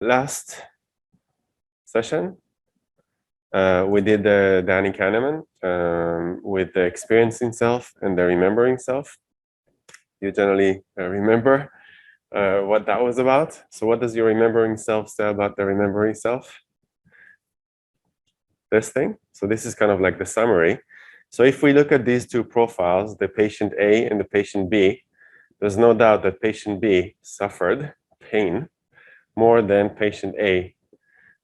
last session, we did the Danny Kahneman with the experiencing self and the remembering self. You generally remember what that was about. So what does your remembering self say about the remembering self? This thing. So this is kind of like the summary. So if we look at these two profiles, the patient A and the patient B, there's no doubt that patient B suffered pain more than patient A.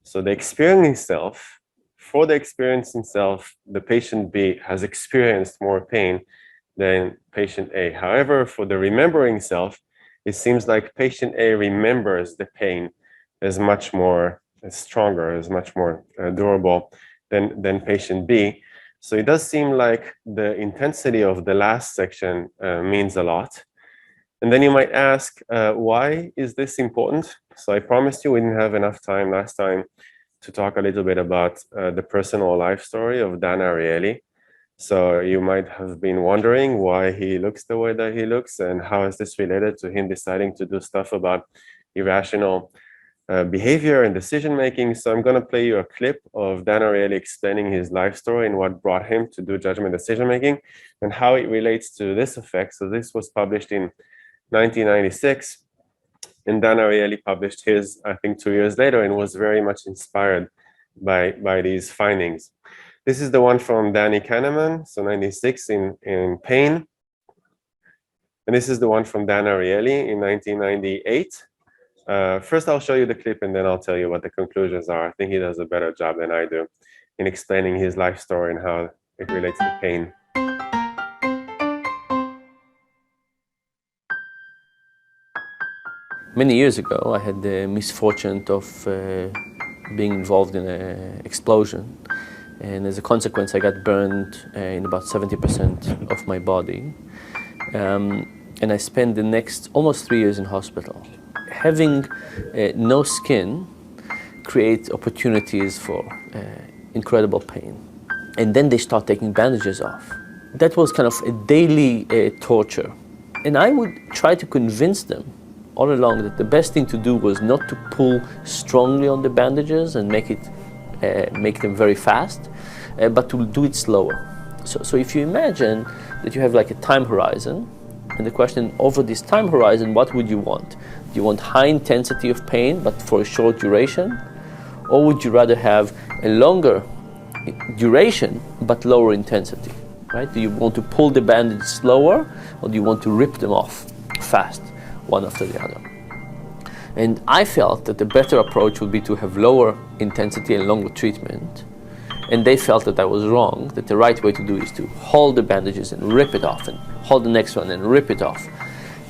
So the experiencing self, for the experiencing self, the patient B has experienced more pain than patient A. However, for the remembering self, it seems like patient A remembers the pain as much more stronger, as much more durable than patient B. So it does seem like the intensity of the last section means a lot. And then you might ask, why is this important? So I promised you we didn't have enough time last time to talk a little bit about the personal life story of Dan Ariely. So you might have been wondering why he looks the way that he looks and how is this related to him deciding to do stuff about irrational behavior and decision making. So I'm going to play you a clip of Dan Ariely explaining his life story and what brought him to do judgment decision making and how it relates to this effect. So this was published in 1996, and Dan Ariely published his, I think, 2 years later, and was very much inspired by these findings. This is the one from Danny Kahneman, so 96 in Pain. And this is the one from Dan Ariely in 1998. First, I'll show you the clip, and then I'll tell you what the conclusions are. I think he does a better job than I do in explaining his life story and how it relates to pain. Many years ago, I had the misfortune of being involved in an explosion. And as a consequence, I got burned in about 70% of my body. And I spent the next almost 3 years in hospital. Having no skin creates opportunities for incredible pain. And then they start taking bandages off. That was kind of a daily torture. And I would try to convince them all along that the best thing to do was not to pull strongly on the bandages and make them very fast, but to do it slower. So if you imagine that you have like a time horizon, and the question over this time horizon, what would you want? Do you want high intensity of pain, but for a short duration? Or would you rather have a longer duration, but lower intensity, right? Do you want to pull the bandage slower, or do you want to rip them off fast, one after the other? And I felt that the better approach would be to have lower intensity and longer treatment. And they felt that I was wrong, that the right way to do is to hold the bandages and rip it off, and hold the next one and rip it off.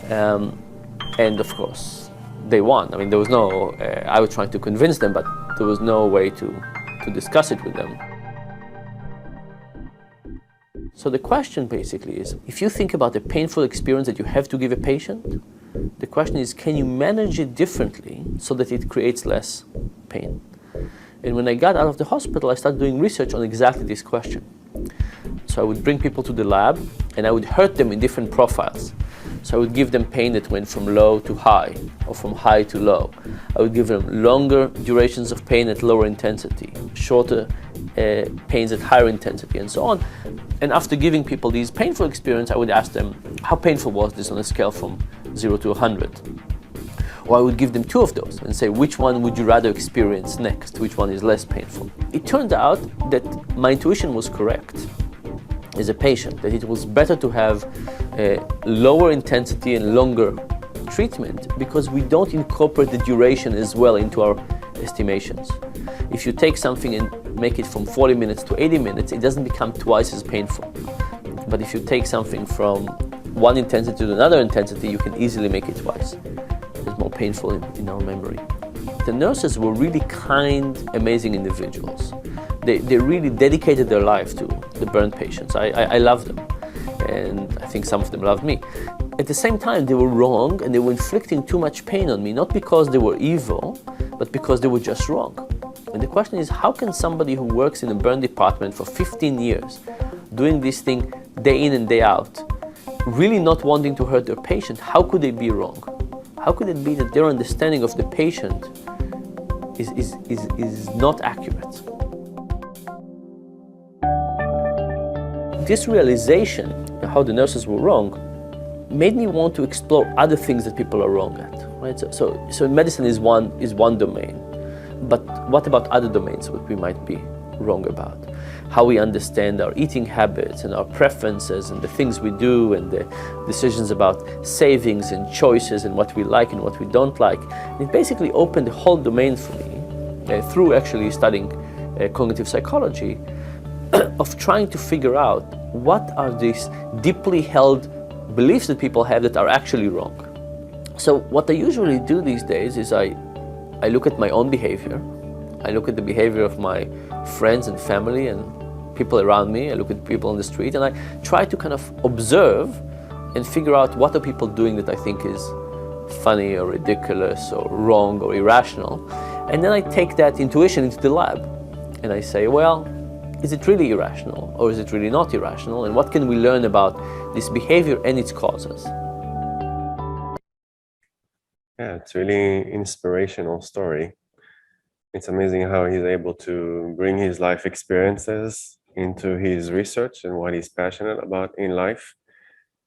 And of course, they won. I mean, there was no, I was trying to convince them, but there was no way to discuss it with them. So the question basically is, if you think about the painful experience that you have to give a patient, the question is, can you manage it differently so that it creates less pain? And when I got out of the hospital, I started doing research on exactly this question. So I would bring people to the lab, and I would hurt them in different profiles. So I would give them pain that went from low to high, or from high to low. I would give them longer durations of pain at lower intensity, shorter pains at higher intensity, and so on. And after giving people these painful experiences, I would ask them, how painful was this on a scale from 0 to 100? Or I would give them two of those and say, which one would you rather experience next? Which one is less painful? It turned out that my intuition was correct as a patient, that it was better to have a lower intensity and longer treatment because we don't incorporate the duration as well into our estimations. If you take something and make it from 40 minutes to 80 minutes, it doesn't become twice as painful. But if you take something from one intensity to another intensity, you can easily make it twice. It's more painful in our memory. The nurses were really kind, amazing individuals. They really dedicated their life to the burn patients. I love them, and I think some of them loved me. At the same time, they were wrong, and they were inflicting too much pain on me, not because they were evil, but because they were just wrong. And the question is, how can somebody who works in a burn department for 15 years, doing this thing day in and day out, really not wanting to hurt their patient, how could they be wrong? How could it be that their understanding of the patient is not accurate. This realization of how the nurses were wrong made me want to explore other things that people are wrong at. Right? So medicine is one domain, but what about other domains that we might be wrong about? How we understand our eating habits and our preferences and the things we do and the decisions about savings and choices and what we like and what we don't like. And it basically opened a whole domain for me through actually studying cognitive psychology of trying to figure out what are these deeply held beliefs that people have that are actually wrong. So what I usually do these days is I look at my own behavior. I look at the behavior of my friends and family and people around me. I look at people on the street and I try to kind of observe and figure out what are people doing that I think is funny or ridiculous or wrong or irrational. And then I take that intuition into the lab and I say, well, is it really irrational or is it really not irrational? And what can we learn about this behavior and its causes? Yeah, it's really inspirational story. It's amazing how he's able to bring his life experiences into his research and what he's passionate about in life.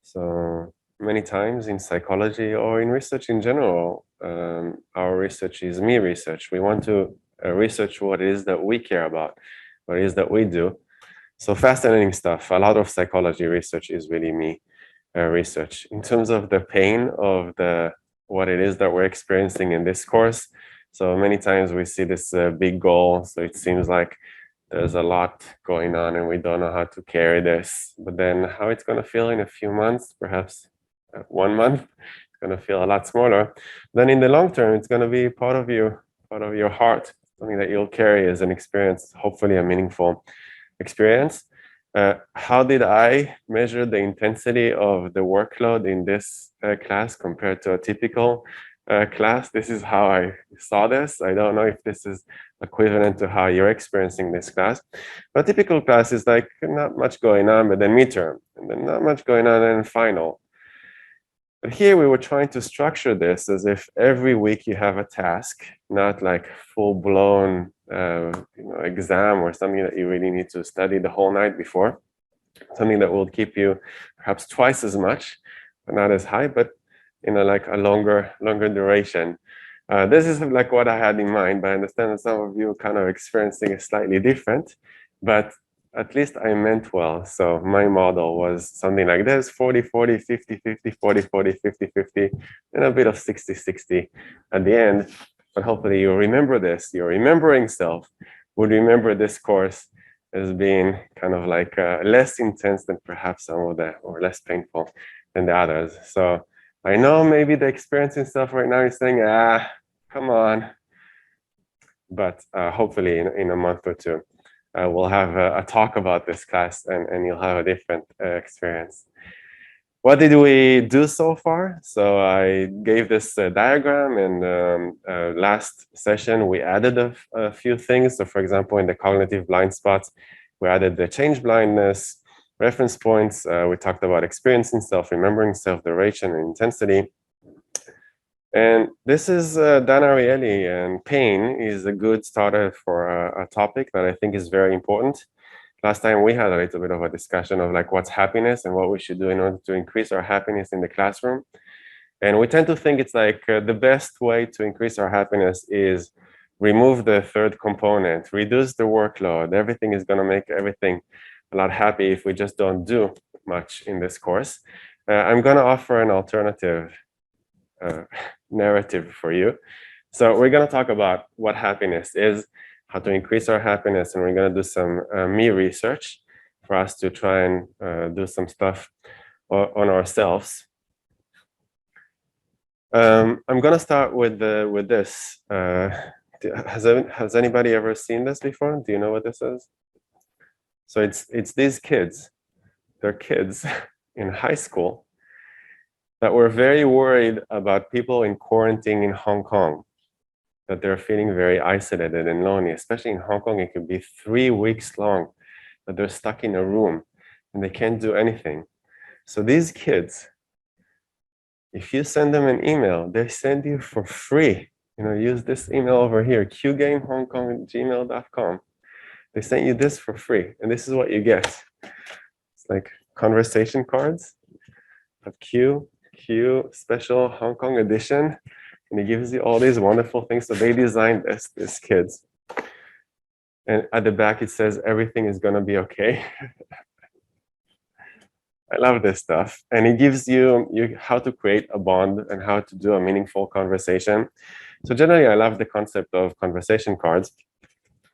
So many times in psychology or in research in general, our research is me research. We want to research what it is that we care about, what it is that we do. So fascinating stuff. A lot of psychology research is really me research. In terms of the pain of what it is that we're experiencing in this course, so many times we see this big goal, so it seems like there's a lot going on and we don't know how to carry this. But then how it's going to feel in a few months, perhaps 1 month, it's going to feel a lot smaller. Then in the long term, it's going to be part of your heart, something that you'll carry as an experience, hopefully a meaningful experience. How did I measure the intensity of the workload in this class compared to a typical class? This is how I saw this. I don't know if this is equivalent to how you're experiencing this class. But typical class is like not much going on, but then midterm, and then not much going on, and then final. But here we were trying to structure this as if every week you have a task, not like full-blown exam or something that you really need to study the whole night before. Something that will keep you perhaps twice as much, but not as high, but like a longer duration. This is like what I had in mind, but I understand that some of you are kind of experiencing it slightly different, but at least I meant well. So my model was something like this: 40, 40, 50, 50, 40, 40, 50, 50, and a bit of 60, 60 at the end. But hopefully you remember this. Your remembering self would remember this course as being kind of like less intense than perhaps some of the, or less painful than the others. So I know maybe the experiencing stuff right now is saying, come on. But hopefully in a month or two, we'll have a talk about this class and you'll have a different experience. What did we do so far? So I gave this diagram, and last session we added a few things. So for example, in the cognitive blind spots, we added the change blindness, reference points. We talked about experiencing self, remembering self, duration, and intensity. And this is Dan Ariely, and pain is a good starter for a topic that I think is very important. Last time we had a little bit of a discussion of like what's happiness and what we should do in order to increase our happiness in the classroom. And we tend to think it's like the best way to increase our happiness is remove the third component, reduce the workload. Everything is going to make everything a lot happy if we just don't do much in this course. I'm going to offer an alternative narrative for you. So we're going to talk about what happiness is, how to increase our happiness, and we're going to do some me research for us to try and do some stuff on ourselves. I'm going to start with this. Has anybody ever seen this before? Do you know what this is? So it's these kids. They're kids in high school that were very worried about people in quarantine in Hong Kong, that they're feeling very isolated and lonely, especially in Hong Kong. It could be 3 weeks long that they're stuck in a room and they can't do anything. So these kids, if you send them an email, they send you for free use this email over here, qgamehongkong@gmail.com. They sent you this for free, and this is what you get. It's like conversation cards of Q special Hong Kong edition, and it gives you all these wonderful things. So they designed these kids. And at the back, it says, everything is going to be okay. I love this stuff. And it gives you how to create a bond and how to do a meaningful conversation. So generally, I love the concept of conversation cards.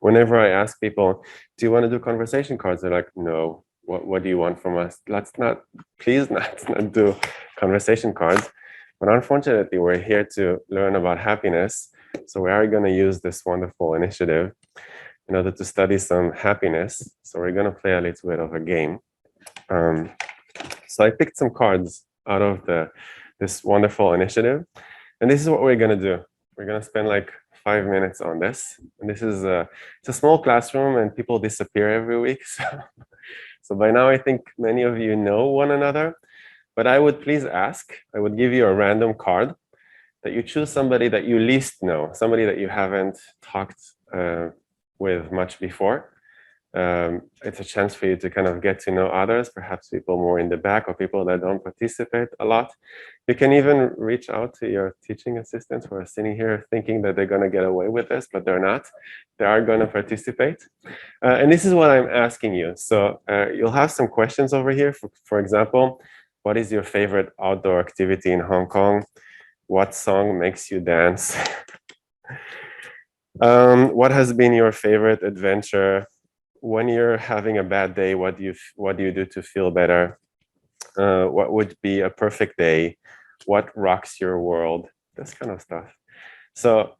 Whenever I ask people, do you want to do conversation cards? They're like, no. What do you want from us? Let's not do conversation cards. But unfortunately, we're here to learn about happiness. So we are going to use this wonderful initiative in order to study some happiness. So we're going to play a little bit of a game. So I picked some cards out of this wonderful initiative. And this is what we're going to do. We're going to spend like 5 minutes on this. And this is it's a small classroom and people disappear every week. So by now, I think many of you know one another. But I would please ask, I would give you a random card that you choose somebody that you least know, somebody that you haven't talked with much before. It's a chance for you to kind of get to know others, perhaps people more in the back or people that don't participate a lot. You can even reach out to your teaching assistants who are sitting here thinking that they're going to get away with this, but they're not. They are going to participate. And this is what I'm asking you. So you'll have some questions over here. For example, what is your favorite outdoor activity in Hong Kong? What song makes you dance? What has been your favorite adventure? When you're having a bad day, what do you do to feel better? What would be a perfect day? What rocks your world? This kind of stuff. So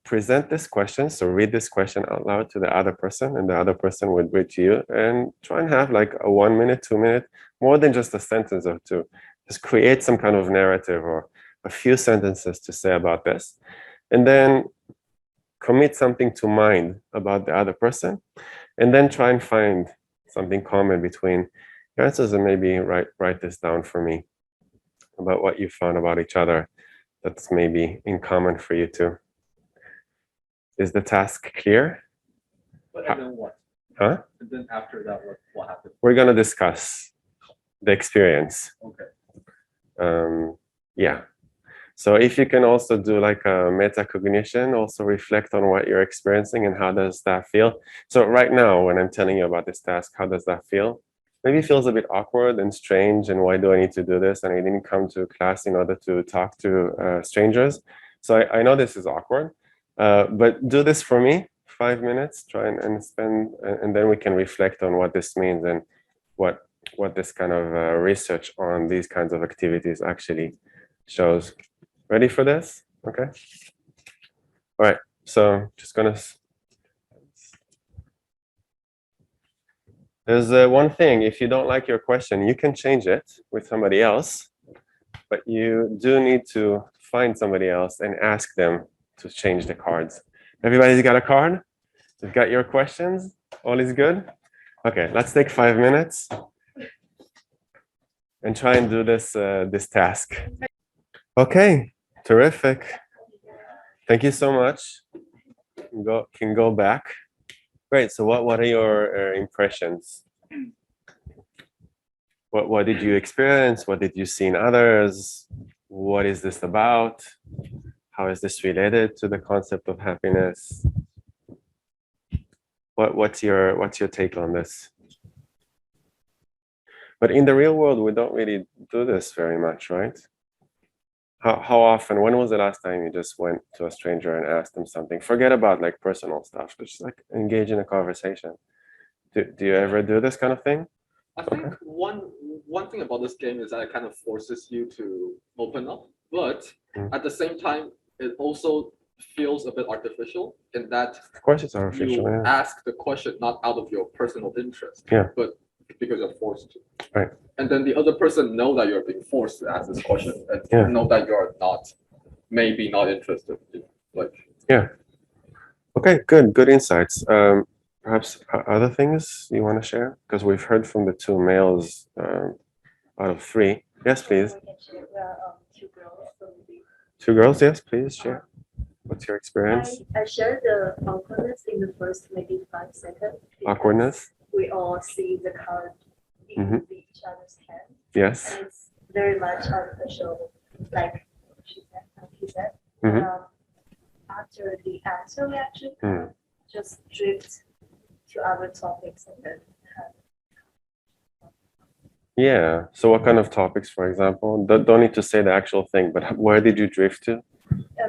present this question. So read this question out loud to the other person, and the other person would read to you. And try and have like a 1 minute, 2 minute, more than just a sentence or two. Just create some kind of narrative or a few sentences to say about this, and then commit something to mind about the other person. And then try and find something common between your answers, and maybe write this down for me about what you found about each other that's maybe in common for you too. Is the task clear? But and then what? Huh? And then after that, what happens? We're going to discuss the experience. Okay. Yeah. So if you can also do like a metacognition, also reflect on what you're experiencing and how does that feel. So right now, when I'm telling you about this task, how does that feel? Maybe it feels a bit awkward and strange, and why do I need to do this? And I didn't come to class in order to talk to strangers. So I know this is awkward, but do this for me, 5 minutes, try and spend, and then we can reflect on what this means and what this kind of research on these kinds of activities actually shows. Ready for this? Okay. All right. So just gonna. There's one thing. If you don't like your question, you can change it with somebody else, but you do need to find somebody else and ask them to change the cards. Everybody's got a card? You've got your questions? All is good? Okay. Let's take 5 minutes and try and do this this task. Okay. Terrific. Thank you so much. Can go back. Great. So what are your impressions? What did you experience? What did you see in others? What is this about? How is this related to the concept of happiness? What's your take on this? But in the real world, we don't really do this very much, right? How often, when was the last time you just went to a stranger and asked them something? Forget about like personal stuff, just like engage in a conversation. Do you ever do this kind of thing? I think one thing about this game is that it kind of forces you to open up, but at the same time, it also feels a bit artificial in that of course it's artificial. You ask the question not out of your personal interest, but because you're forced to. Right. And then the other person know that you're being forced to ask this question and know that you're maybe not interested. Like. Yeah. Okay, good insights. Perhaps other things you want to share? Because we've heard from the 2 males out of 3. Yes, please. 2 girls, yes, please share. What's your experience? I share the awkwardness in the first maybe 5 seconds. Awkwardness? We all see the card in each other's hand. Yes. And it's very much artificial, like he said. After the answer, we actually just drift to other topics and then Yeah. So what kind of topics, for example? Don't need to say the actual thing, but where did you drift to?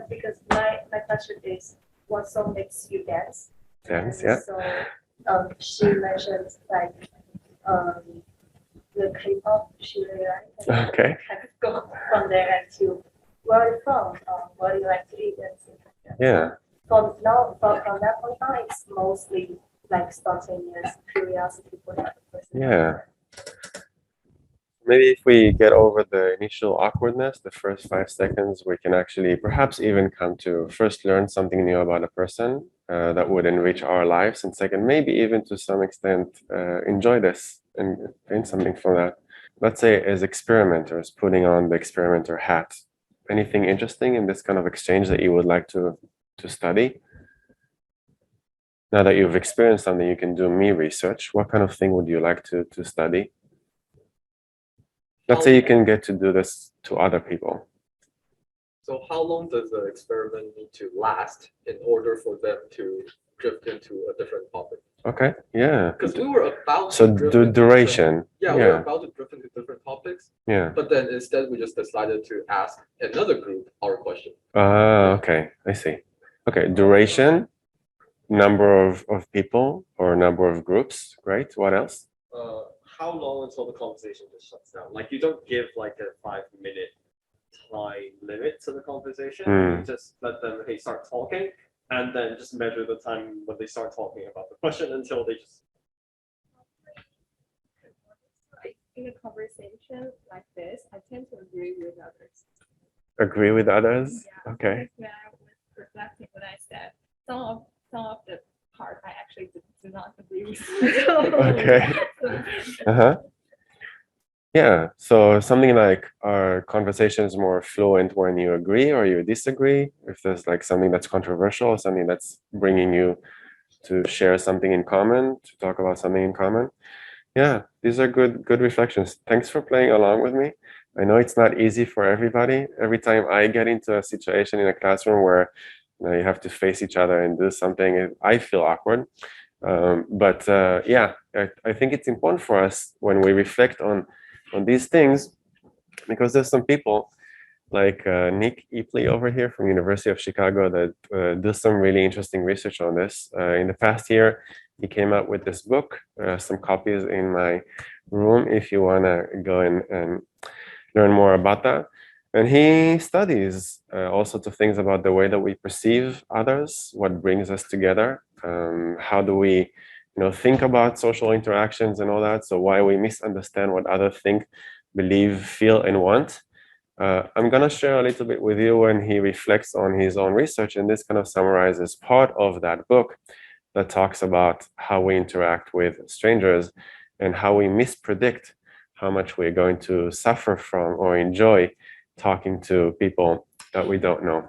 because my question is, what song makes you dance? Dance, And yeah. So she mentioned like the K-pop she really liked. And Okay. kind of go from there to where are you from? What do you like to eat? And things like that. Yeah. So from that point on, it's mostly like spontaneous curiosity for that person. Yeah. Maybe if we get over the initial awkwardness, the first 5 seconds, we can actually perhaps even come to first learn something new about a person that would enrich our lives, and second, maybe even to some extent enjoy this and gain something from that. Let's say as experimenters, putting on the experimenter hat, anything interesting in this kind of exchange that you would like to study? Now that you've experienced something, you can do me research. What kind of thing would you like to study? Let's say you can get to do this to other people. So how long does the experiment need to last in order for them to drift into a different topic? Okay, yeah. Because we were about So to drift the into duration. we were about to drift into different topics, but then instead we just decided to ask another group our question. Okay, I see. Okay, duration, number of people or number of groups. Great. What else? How long until the conversation just shuts down? Like you don't give like a 5-minute time limit to the conversation. You just let them start talking, and then just measure the time when they start talking about the question until they just. In a conversation like this, I tend to agree with others. Agree with others? Yeah, Okay. when I was reflecting what I said, some of the part I actually do not agree with. Okay. Yeah. So something like, are conversations more fluent when you agree or you disagree? If there's like something that's controversial, something that's bringing you to share something in common, to talk about something in common. Yeah, these are good reflections. Thanks for playing along with me. I know it's not easy for everybody. Every time I get into a situation in a classroom where you have to face each other and do something, I feel awkward. But yeah, I think it's important for us when we reflect on these things, because there's some people like Nick Epley over here from University of Chicago that do some really interesting research on this. In the past year, he came out with this book, some copies in my room if you want to go and learn more about that. And he studies all sorts of things about the way that we perceive others, what brings us together, how do we think about social interactions and all that, so why we misunderstand what others think, believe, feel, and want. I'm going to share a little bit with you when he reflects on his own research, and this kind of summarizes part of that book that talks about how we interact with strangers and how we mispredict how much we're going to suffer from or enjoy talking to people that we don't know.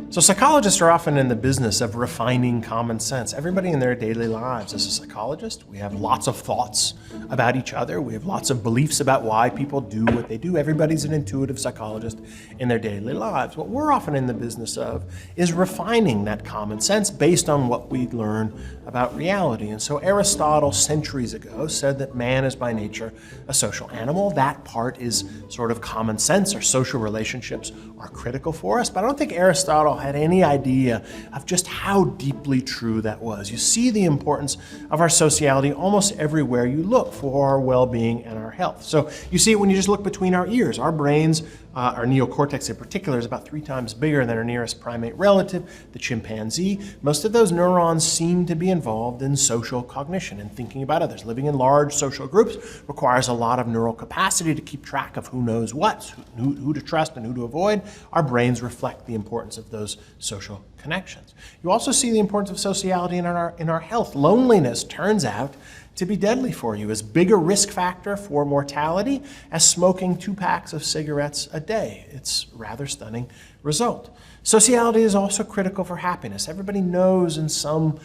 So psychologists are often in the business of refining common sense. Everybody in their daily lives is a psychologist. We have lots of thoughts about each other. We have lots of beliefs about why people do what they do. Everybody's an intuitive psychologist in their daily lives. What we're often in the business of is refining that common sense based on what we learn about reality. And so Aristotle, centuries ago, said that man is by nature a social animal. That part is sort of common sense. Our social relationships are critical for us. But I don't think Aristotle had any idea of just how deeply true that was. You see the importance of our sociality almost everywhere you look for our well-being and our health. So you see it when you just look between our ears. Our brains, our neocortex in particular, is about 3 times bigger than our nearest primate relative, the chimpanzee. Most of those neurons seem to be involved in social cognition and thinking about others. Living in large social groups requires a lot of neural capacity to keep track of who knows what, who to trust and who to avoid. Our brains reflect the importance of those social connections. You also see the importance of sociality in our health. Loneliness turns out to be deadly for you, as big a risk factor for mortality as smoking 2 packs of cigarettes a day. It's a rather stunning result. Sociality is also critical for happiness. Everybody knows in some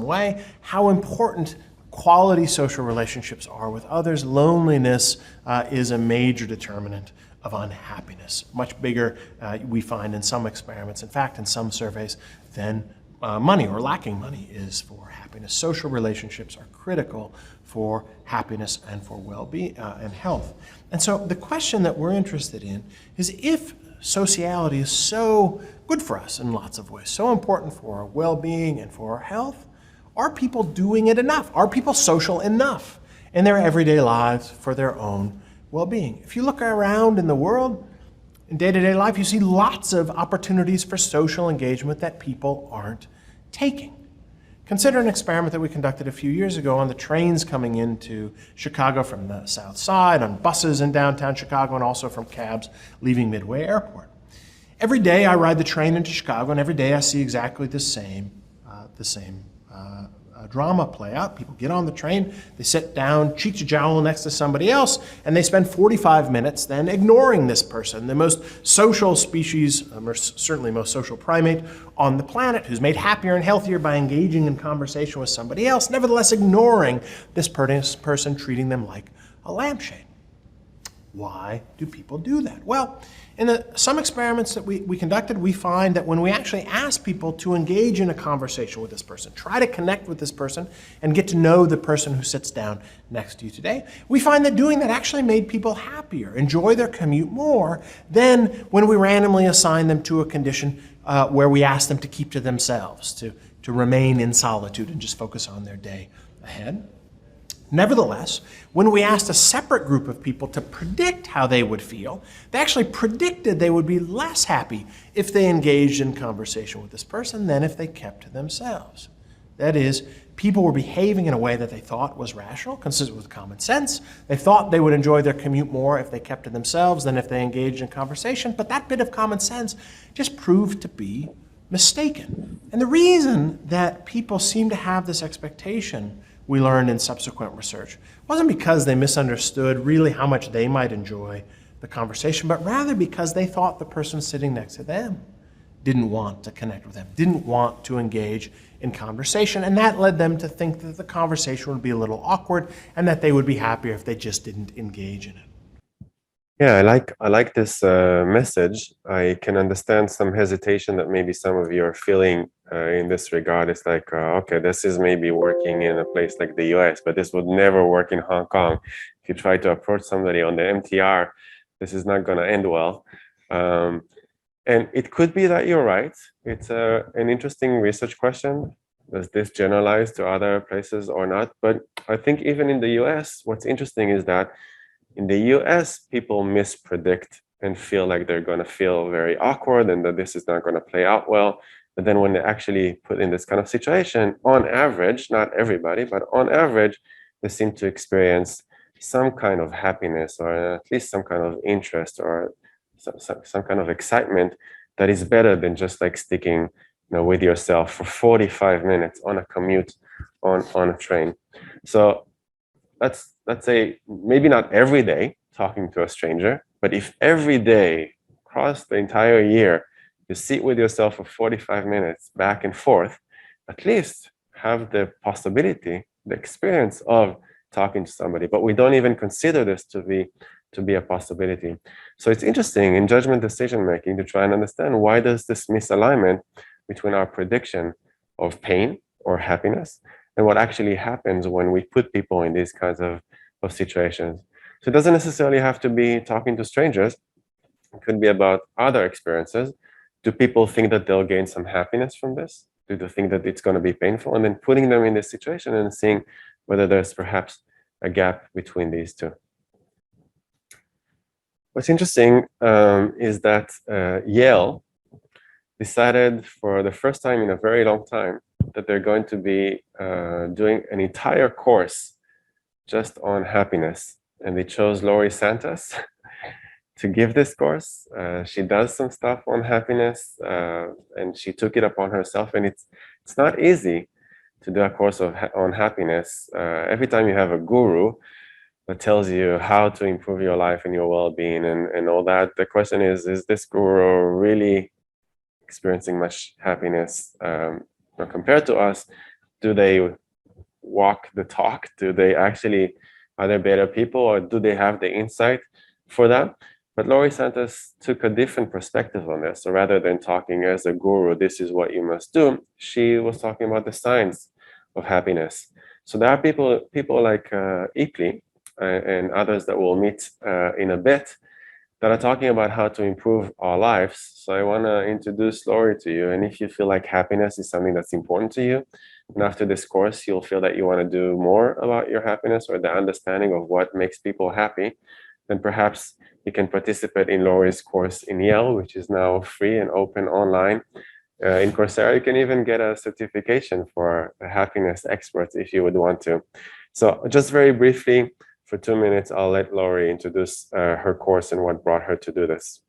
way how important quality social relationships are with others. Loneliness is a major determinant of unhappiness, much bigger, we find in some experiments, in fact, in some surveys, than money or lacking money is for happiness. Social relationships are critical for happiness and for well-being and health. And so the question that we're interested in is, if sociality is so good for us in lots of ways, so important for our well-being and for our health, are people doing it enough? Are people social enough in their everyday lives for their own well-being? If you look around in the world, in day-to-day life, you see lots of opportunities for social engagement that people aren't taking. Consider an experiment that we conducted a few years ago on the trains coming into Chicago from the south side, on buses in downtown Chicago, and also from cabs leaving Midway Airport. Every day I ride the train into Chicago, and every day I see exactly the same drama play out. People get on the train, they sit down cheek to jowl next to somebody else, and they spend 45 minutes then ignoring this person, the most social species, or certainly most social primate on the planet, who's made happier and healthier by engaging in conversation with somebody else, nevertheless ignoring this person, treating them like a lampshade. Why do people do that? Well, in some experiments that we conducted, we find that when we actually ask people to engage in a conversation with this person, try to connect with this person and get to know the person who sits down next to you today, we find that doing that actually made people happier, enjoy their commute more than when we randomly assign them to a condition where we ask them to keep to themselves, to remain in solitude and just focus on their day ahead. Nevertheless, when we asked a separate group of people to predict how they would feel, they actually predicted they would be less happy if they engaged in conversation with this person than if they kept to themselves. That is, people were behaving in a way that they thought was rational, consistent with common sense. They thought they would enjoy their commute more if they kept to themselves than if they engaged in conversation, but that bit of common sense just proved to be mistaken. And the reason that people seem to have this expectation, we learned in subsequent research, wasn't because they misunderstood really how much they might enjoy the conversation, but rather because they thought the person sitting next to them didn't want to connect with them, didn't want to engage in conversation, and that led them to think that the conversation would be a little awkward and that they would be happier if they just didn't engage in it. Yeah, I like this message. I can understand some hesitation that maybe some of you are feeling in this regard. It's like, okay, this is maybe working in a place like the US, but this would never work in Hong Kong. If you try to approach somebody on the MTR, this is not going to end well. And it could be that you're right. It's an interesting research question. Does this generalize to other places or not? But I think even in the US, what's interesting is that in the US, people mispredict and feel like they're going to feel very awkward and that this is not going to play out well. But then when they actually put in this kind of situation, on average, not everybody, but on average, they seem to experience some kind of happiness or at least some kind of interest or some kind of excitement that is better than just like sticking with yourself for 45 minutes on a commute on a train. So let's say maybe not every day talking to a stranger, but if every day across the entire year you sit with yourself for 45 minutes back and forth, at least have the possibility, the experience of talking to somebody. But we don't even consider this to be a possibility. So it's interesting in judgment decision making to try and understand, why does this misalignment between our prediction of pain or happiness and what actually happens when we put people in these kinds of situations. So it doesn't necessarily have to be talking to strangers. It could be about other experiences. Do people think that they'll gain some happiness from this? Do they think that it's going to be painful? And then putting them in this situation and seeing whether there's perhaps a gap between these two. What's interesting is that Yale decided for the first time in a very long time that they're going to be doing an entire course just on happiness. And they chose Laurie Santos to give this course. She does some stuff on happiness and she took it upon herself. And it's not easy to do a course on happiness, every time you have a guru that tells you how to improve your life and your well-being and all that, the question is this guru really experiencing much happiness compared to us? Do they walk the talk? Do they actually, are they better people, or do they have the insight for that? But Laurie Santos took a different perspective on this. So rather than talking as a guru, this is what you must do, she was talking about the science of happiness. So there are people like Ipli and others that we'll meet in a bit that are talking about how to improve our lives. So I want to introduce Laurie to you. And if you feel like happiness is something that's important to you, and after this course, you'll feel that you want to do more about your happiness or the understanding of what makes people happy, then perhaps you can participate in Laurie's course in Yale, which is now free and open online. In Coursera, you can even get a certification for a happiness expert if you would want to. So just very briefly, for 2 minutes, I'll let Laurie introduce her course and what brought her to do this.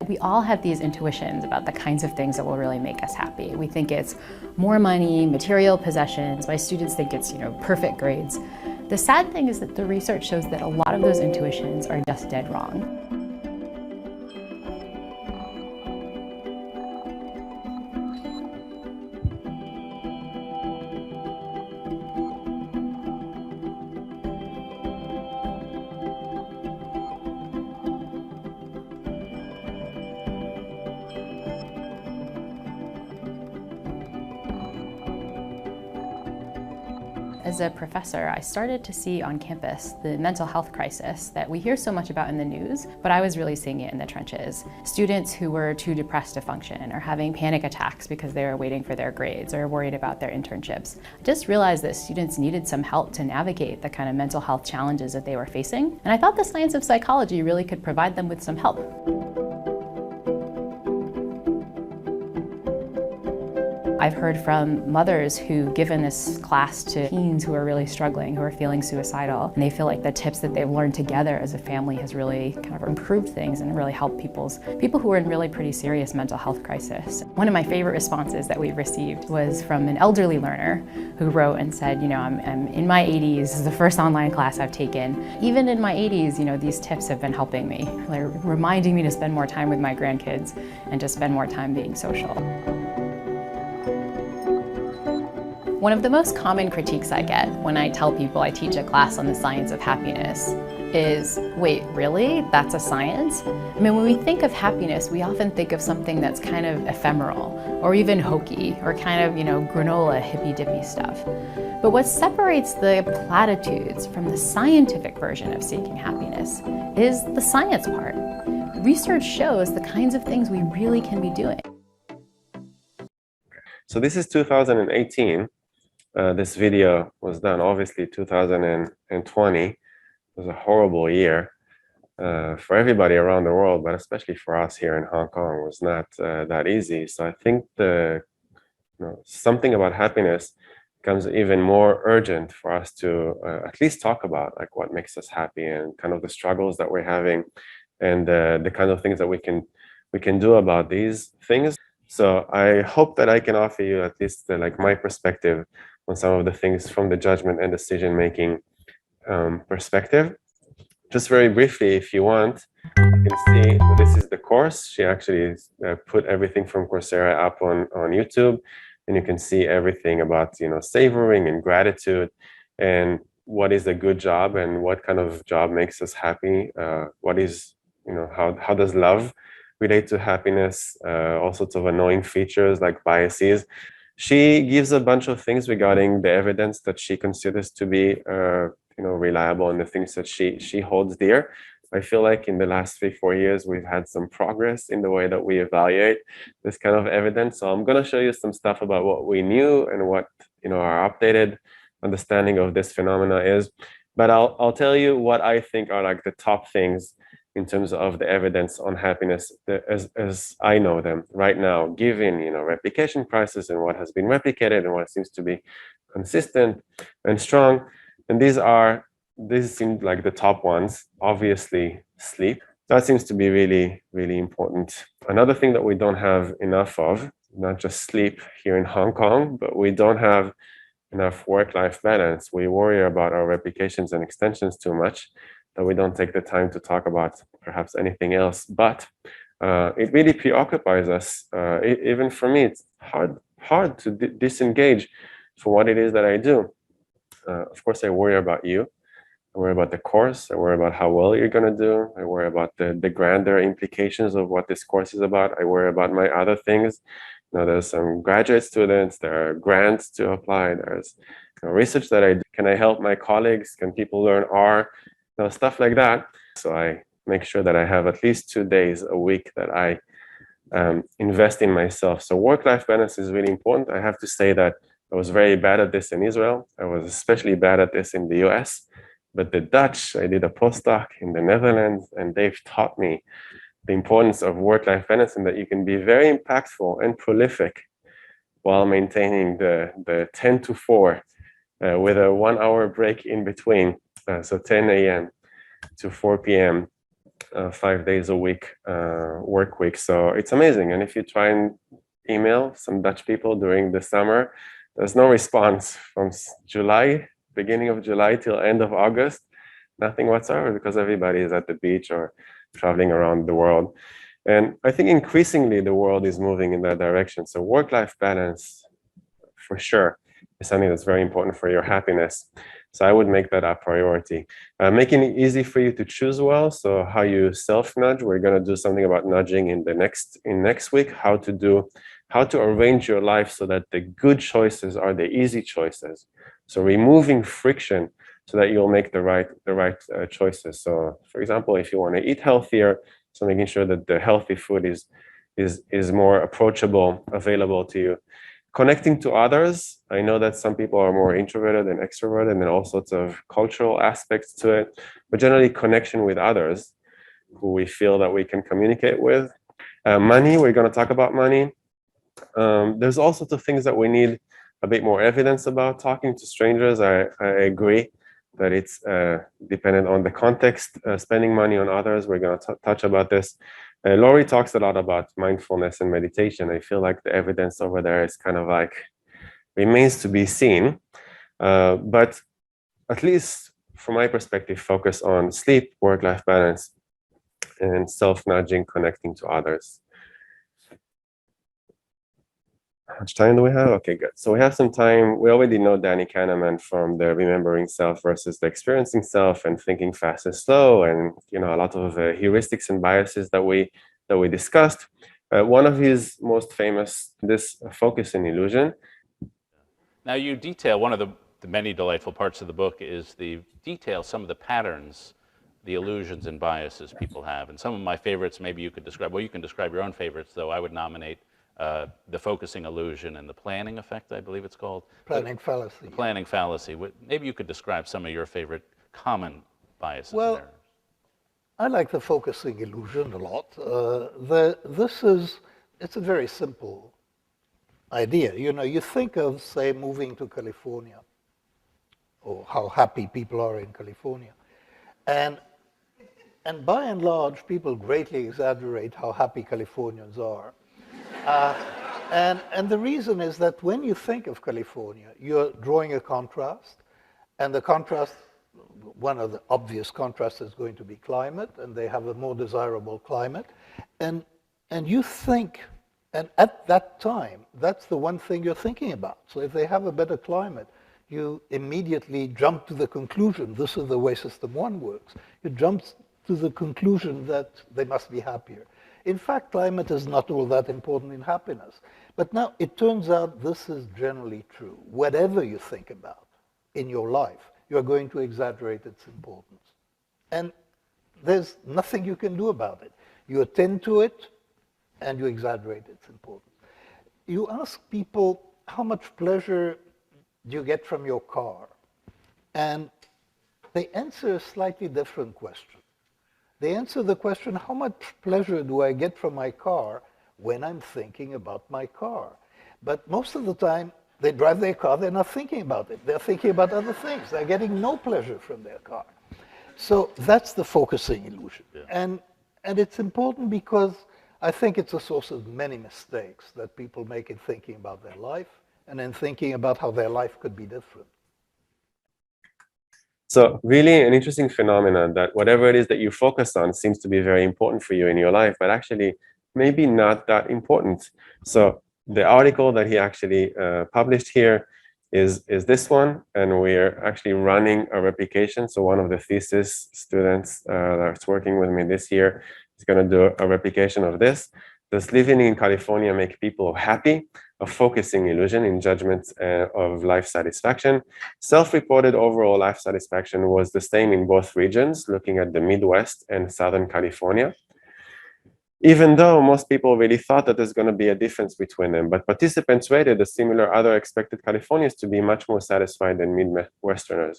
We all have these intuitions about the kinds of things that will really make us happy. We think it's more money, material possessions. My students think it's, perfect grades. The sad thing is that the research shows that a lot of those intuitions are just dead wrong. As a professor, I started to see on campus the mental health crisis that we hear so much about in the news, but I was really seeing it in the trenches. Students who were too depressed to function, or having panic attacks because they were waiting for their grades or worried about their internships. I just realized that students needed some help to navigate the kind of mental health challenges that they were facing, and I thought the science of psychology really could provide them with some help. I've heard from mothers who've given this class to teens who are really struggling, who are feeling suicidal, and they feel like the tips that they've learned together as a family has really kind of improved things and really helped people who are in really pretty serious mental health crisis. One of my favorite responses that we received was from an elderly learner who wrote and said, I'm in my 80s, this is the first online class I've taken. Even in my 80s, these tips have been helping me. They're reminding me to spend more time with my grandkids and to spend more time being social. One of the most common critiques I get when I tell people I teach a class on the science of happiness is, wait, really? That's a science? I mean, when we think of happiness, we often think of something that's kind of ephemeral, or even hokey, or kind of, granola, hippy-dippy stuff. But what separates the platitudes from the scientific version of seeking happiness is the science part. Research shows the kinds of things we really can be doing. So this is 2018. This video was done, obviously 2020 was a horrible year for everybody around the world, but especially for us here in Hong Kong was not that easy. So I think something about happiness becomes even more urgent for us to at least talk about, like what makes us happy and kind of the struggles that we're having and the kind of things that we can do about these things. So I hope that I can offer you at least my perspective on some of the things from the judgment and decision-making perspective. Just very briefly, if you want, you can see this is the course. She actually put everything from Coursera up on YouTube, and you can see everything about savoring and gratitude, and what is a good job and what kind of job makes us happy. What is how does love relate to happiness? All sorts of annoying features like biases. She gives a bunch of things regarding the evidence that she considers to be reliable and the things that she holds dear. I feel like in the last 3-4 years, we've had some progress in the way that we evaluate this kind of evidence. So I'm going to show you some stuff about what we knew and what our updated understanding of this phenomena is. But I'll tell you what I think are like the top things in terms of the evidence on happiness as I know them right now, given replication prices and what has been replicated and what seems to be consistent and strong. And these seem like the top ones. Obviously, sleep. That seems to be really, really important. Another thing that we don't have enough of not just sleep here in Hong Kong, but we don't have enough work-life balance. We worry about our replications and extensions too much that we don't take the time to talk about perhaps anything else. But it really preoccupies us. Even for me, it's hard to disengage from what it is that I do. Of course, I worry about you. I worry about the course. I worry about how well you're going to do. I worry about the grander implications of what this course is about. I worry about my other things. There's some graduate students. There are grants to apply. There's research that I do. Can I help my colleagues? Can people learn R? Stuff like that. So I make sure that I have at least 2 days a week that I invest in myself. So work-life balance is really important. I have to say that I was very bad at this in Israel. I was especially bad at this in the US. But the Dutch, I did a postdoc in the Netherlands, and they've taught me the importance of work-life balance and that you can be very impactful and prolific while maintaining the 10 to 4 with a 1 hour break in between. So 10 a.m. to 4 p.m., 5 days a week, work week. So it's amazing. And if you try and email some Dutch people during the summer, there's no response from beginning of July till end of August, nothing whatsoever, because everybody is at the beach or traveling around the world. And I think increasingly the world is moving in that direction. So work-life balance, for sure, is something that's very important for your happiness. So I would make that a priority. Making it easy for you to choose well. So how you self-nudge. We're going to do something about nudging in next week. How to arrange your life so that the good choices are the easy choices. So removing friction so that you'll make the right choices. So for example, if you want to eat healthier, so making sure that the healthy food is more approachable, available to you. Connecting to others. I know that some people are more introverted than extroverted, and then all sorts of cultural aspects to it, but generally connection with others who we feel that we can communicate with. Money, we're going to talk about money. There's all sorts of things that we need a bit more evidence about. Talking to strangers, I agree that it's dependent on the context. Spending money on others, we're going to touch about this. Laurie talks a lot about mindfulness and meditation. I feel like the evidence over there is kind of like remains to be seen. But at least from my perspective, focus on sleep, work-life balance, and self-nudging, connecting to others. How much time do we have? Okay, good. So we have some time. We already know Danny Kahneman from the remembering self versus the experiencing self and thinking fast and slow, and a lot of heuristics and biases that we discussed. One of his most famous, this focus in illusion. Now you detail one of the many delightful parts of the book is the detail some of the patterns, the illusions and biases people have. And some of my favorites, maybe you could describe. Well, you can describe your own favorites, though. I would nominate the focusing illusion and the planning effect, I believe it's called. Planning fallacy. The planning fallacy. Maybe you could describe some of your favorite common biases. Well, I like the focusing illusion a lot. It's a very simple idea. You think of, say, moving to California, or how happy people are in California. And by and large, people greatly exaggerate how happy Californians are. And the reason is that when you think of California, you're drawing a contrast, and the contrast, one of the obvious contrasts is going to be climate, and they have a more desirable climate. And you think, and at that time, that's the one thing you're thinking about. So if they have a better climate, you immediately jump to the conclusion, this is the way System 1 works. You jump to the conclusion that they must be happier. In fact, climate is not all that important in happiness. But now it turns out this is generally true. Whatever you think about in your life, you're going to exaggerate its importance. And there's nothing you can do about it. You attend to it, and you exaggerate its importance. You ask people, how much pleasure do you get from your car? And they answer a slightly different question. They answer the question, how much pleasure do I get from my car when I'm thinking about my car? But most of the time, they drive their car, they're not thinking about it. They're thinking about other things. They're getting no pleasure from their car. So that's the focusing illusion. Yeah. And it's important because I think it's a source of many mistakes that people make in thinking about their life and in thinking about how their life could be different. So really an interesting phenomenon that whatever it is that you focus on seems to be very important for you in your life, but actually maybe not that important. So the article that he actually published here is this one, and we're actually running a replication. So one of the thesis students that's working with me this year is going to do a replication of this. Does living in California make people happy? A focusing illusion in judgments of life satisfaction. Self-reported overall life satisfaction was the same in both regions, looking at the Midwest and Southern California, even though most people really thought that there's going to be a difference between them. But participants rated the similar other expected Californians to be much more satisfied than Midwesterners.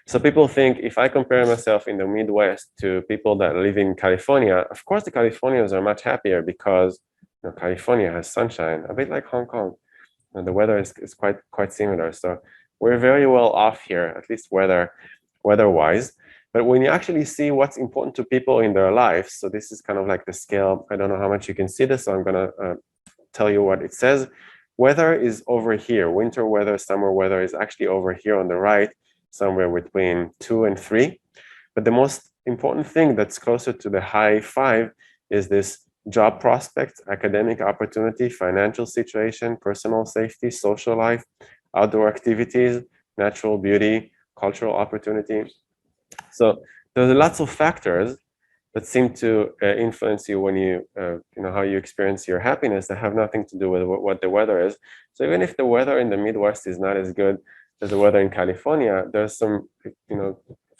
So people think if I compare myself in the Midwest to people that live in California, of course the Californians are much happier because California has sunshine, a bit like Hong Kong. And the weather is quite similar. So we're very well off here, at least weather-wise. But when you actually see what's important to people in their lives, so this is kind of like the scale. I don't know how much you can see this, so I'm going to tell you what it says. Weather is over here. Winter weather, summer weather is actually over here on the right, somewhere between 2 and 3. But the most important thing that's closer to the high 5 is this job prospects, academic opportunity, financial situation, personal safety, social life, outdoor activities, natural beauty, cultural opportunity. So there's lots of factors that seem to influence you when you, how you experience your happiness that have nothing to do with what the weather is. So even if the weather in the Midwest is not as good as the weather in California, there's some, if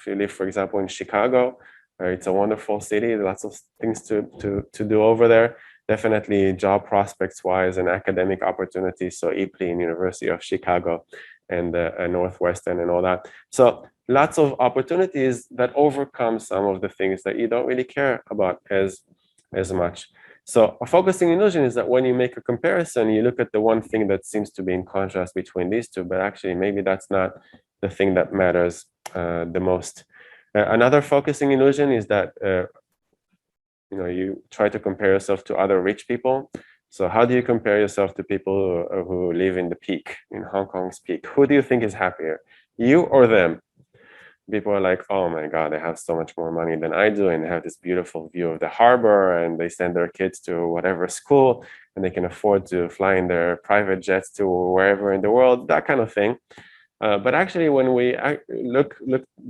you live, for example, in Chicago, it's a wonderful city, lots of things to do over there. Definitely job prospects wise and academic opportunities. So IPLI in University of Chicago and Northwestern and all that. So lots of opportunities that overcome some of the things that you don't really care about as much. So a focusing illusion is that when you make a comparison, you look at the one thing that seems to be in contrast between these two, but actually maybe that's not the thing that matters the most. Another focusing illusion is that you try to compare yourself to other rich people. So how do you compare yourself to people who live in the peak, in Hong Kong's peak? Who do you think is happier, you or them? People are like, oh my God, they have so much more money than I do, and they have this beautiful view of the harbor, and they send their kids to whatever school, and they can afford to fly in their private jets to wherever in the world, that kind of thing. But actually, when we look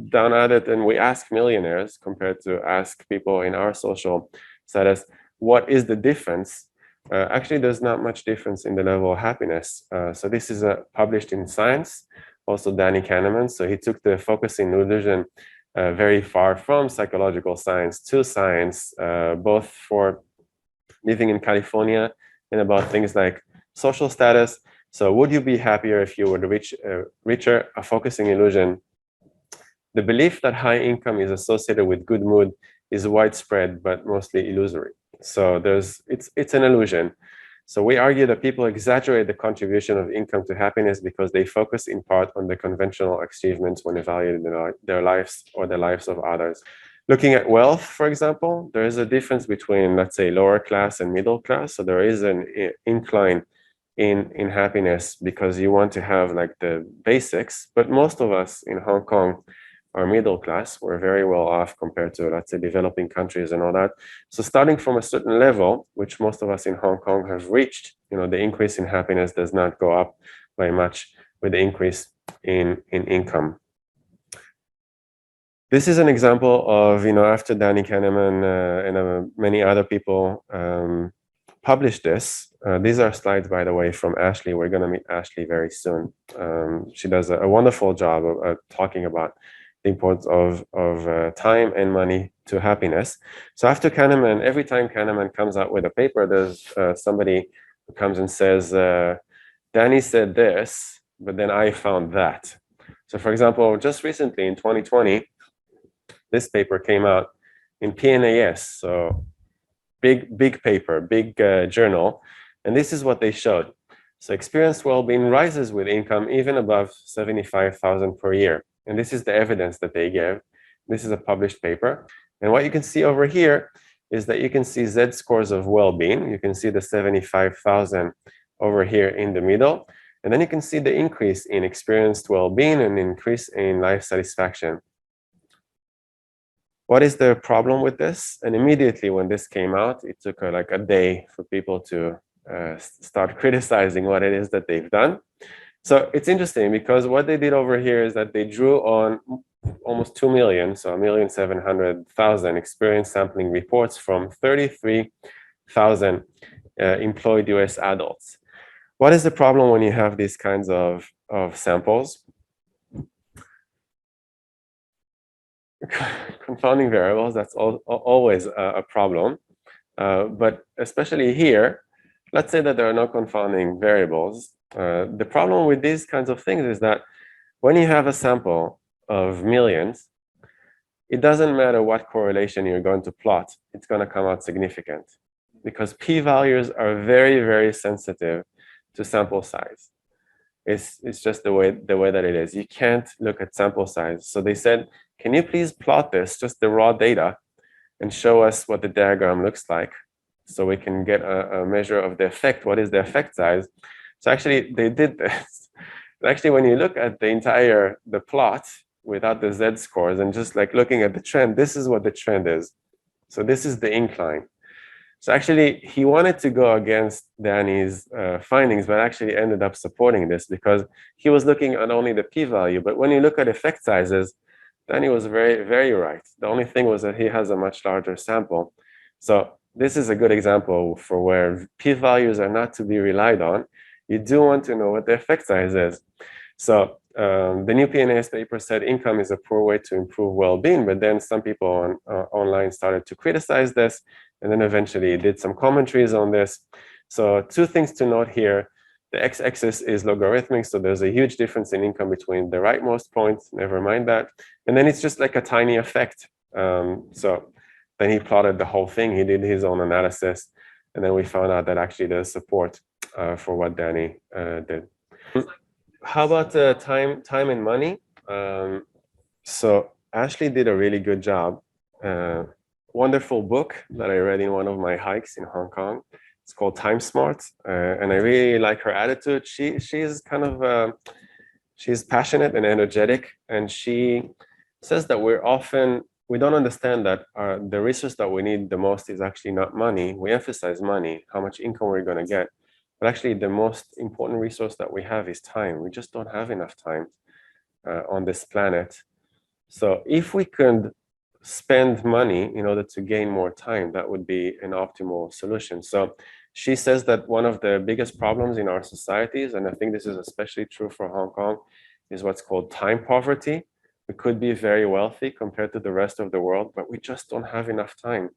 down at it and we ask millionaires compared to ask people in our social status, what is the difference? Actually, there's not much difference in the level of happiness. So this is published in Science, also Danny Kahneman. So he took the focusing illusion very far from psychological science to science, both for living in California and about things like social status. So would you be happier if you were richer? A focusing illusion. The belief that high income is associated with good mood is widespread, but mostly illusory. So it's an illusion. So we argue that people exaggerate the contribution of income to happiness because they focus in part on the conventional achievements when evaluating their lives or the lives of others. Looking at wealth, for example, there is a difference between, let's say, lower class and middle class. So there is an incline in happiness because you want to have like the basics, but most of us in Hong Kong are middle class. We're very well off compared to, let's say, developing countries and all that. So starting from a certain level, which most of us in Hong Kong have reached, the increase in happiness does not go up by much with the increase in income. This is an example of, after Danny Kahneman and many other people published this. These are slides, by the way, from Ashley. We're going to meet Ashley very soon. She does a wonderful job of talking about the importance of time and money to happiness. So after Kahneman, every time Kahneman comes out with a paper, there's somebody who comes and says, Danny said this, but then I found that. So for example, just recently in 2020, this paper came out in PNAS, so big paper, big journal, and this is what they showed. So experienced well-being rises with income even above 75,000 per year. And this is the evidence that they gave. This is a published paper. And what you can see over here is that you can see z-scores of well-being. You can see the 75,000 over here in the middle. And then you can see the increase in experienced well-being and increase in life satisfaction. What is the problem with this? And immediately when this came out, it took like a day for people to start criticizing what it is that they've done. So it's interesting because what they did over here is that they drew on almost 2 million, so 1,700,000 experience sampling reports from 33,000 employed US adults. What is the problem when you have these kinds of samples? Confounding variables, that's always a problem. But especially here, let's say that there are no confounding variables. The problem with these kinds of things is that when you have a sample of millions, it doesn't matter what correlation you're going to plot, it's going to come out significant because p-values are very, very sensitive to sample size. It's just the way that it is. You can't look at sample size. So they said, can you please plot this, just the raw data, and show us what the diagram looks like so we can get a measure of the effect. What is the effect size? So actually they did this. Actually, when you look at the plot without the z-scores and just like looking at the trend, this is what the trend is. So this is the incline. So actually, he wanted to go against Danny's findings, but actually ended up supporting this because he was looking at only the p-value. But when you look at effect sizes, Danny was very, very right. The only thing was that he has a much larger sample. So this is a good example for where p-values are not to be relied on. You do want to know what the effect size is. So the new PNAS paper said income is a poor way to improve well-being, but then some people online started to criticize this, and then eventually did some commentaries on this. So two things to note here. The x-axis is logarithmic, so there's a huge difference in income between the rightmost points, never mind that. And then it's just like a tiny effect. So then he plotted the whole thing, he did his own analysis, and then we found out that actually there's support for what Danny did. How about time and money? So Ashley did a really good job. Wonderful book that I read in one of my hikes in Hong Kong. It's called Time Smart, and I really like her attitude. She's kind of she's passionate and energetic, and she says that we don't understand that the resource that we need the most is actually not money. We emphasize money, how much income we're going to get, but actually the most important resource that we have is time. We just don't have enough time on this planet. So if we could spend money in order to gain more time, that would be an optimal solution. So she says that one of the biggest problems in our societies, and I think this is especially true for Hong Kong, is what's called time poverty. We could be very wealthy compared to the rest of the world, but we just don't have enough time.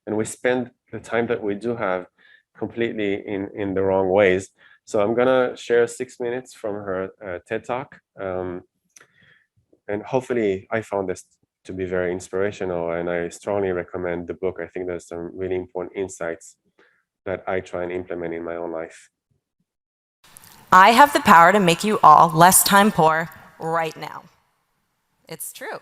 And we spend the time that we do have completely in the wrong ways. So I'm gonna share 6 minutes from her TED Talk. And hopefully I found this to be very inspirational, and I strongly recommend the book. I think there's some really important insights that I try and implement in my own life. I have the power to make you all less time poor right now. It's true.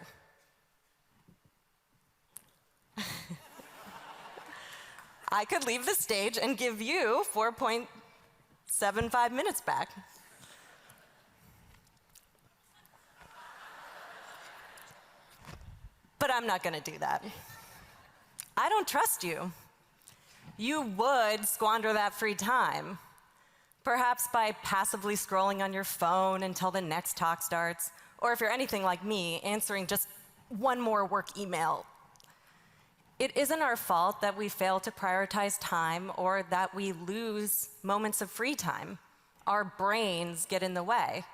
I could leave the stage and give you 4.75 minutes back. But I'm not going to do that. I don't trust you. You would squander that free time, perhaps by passively scrolling on your phone until the next talk starts, or if you're anything like me, answering just one more work email. It isn't our fault that we fail to prioritize time or that we lose moments of free time. Our brains get in the way.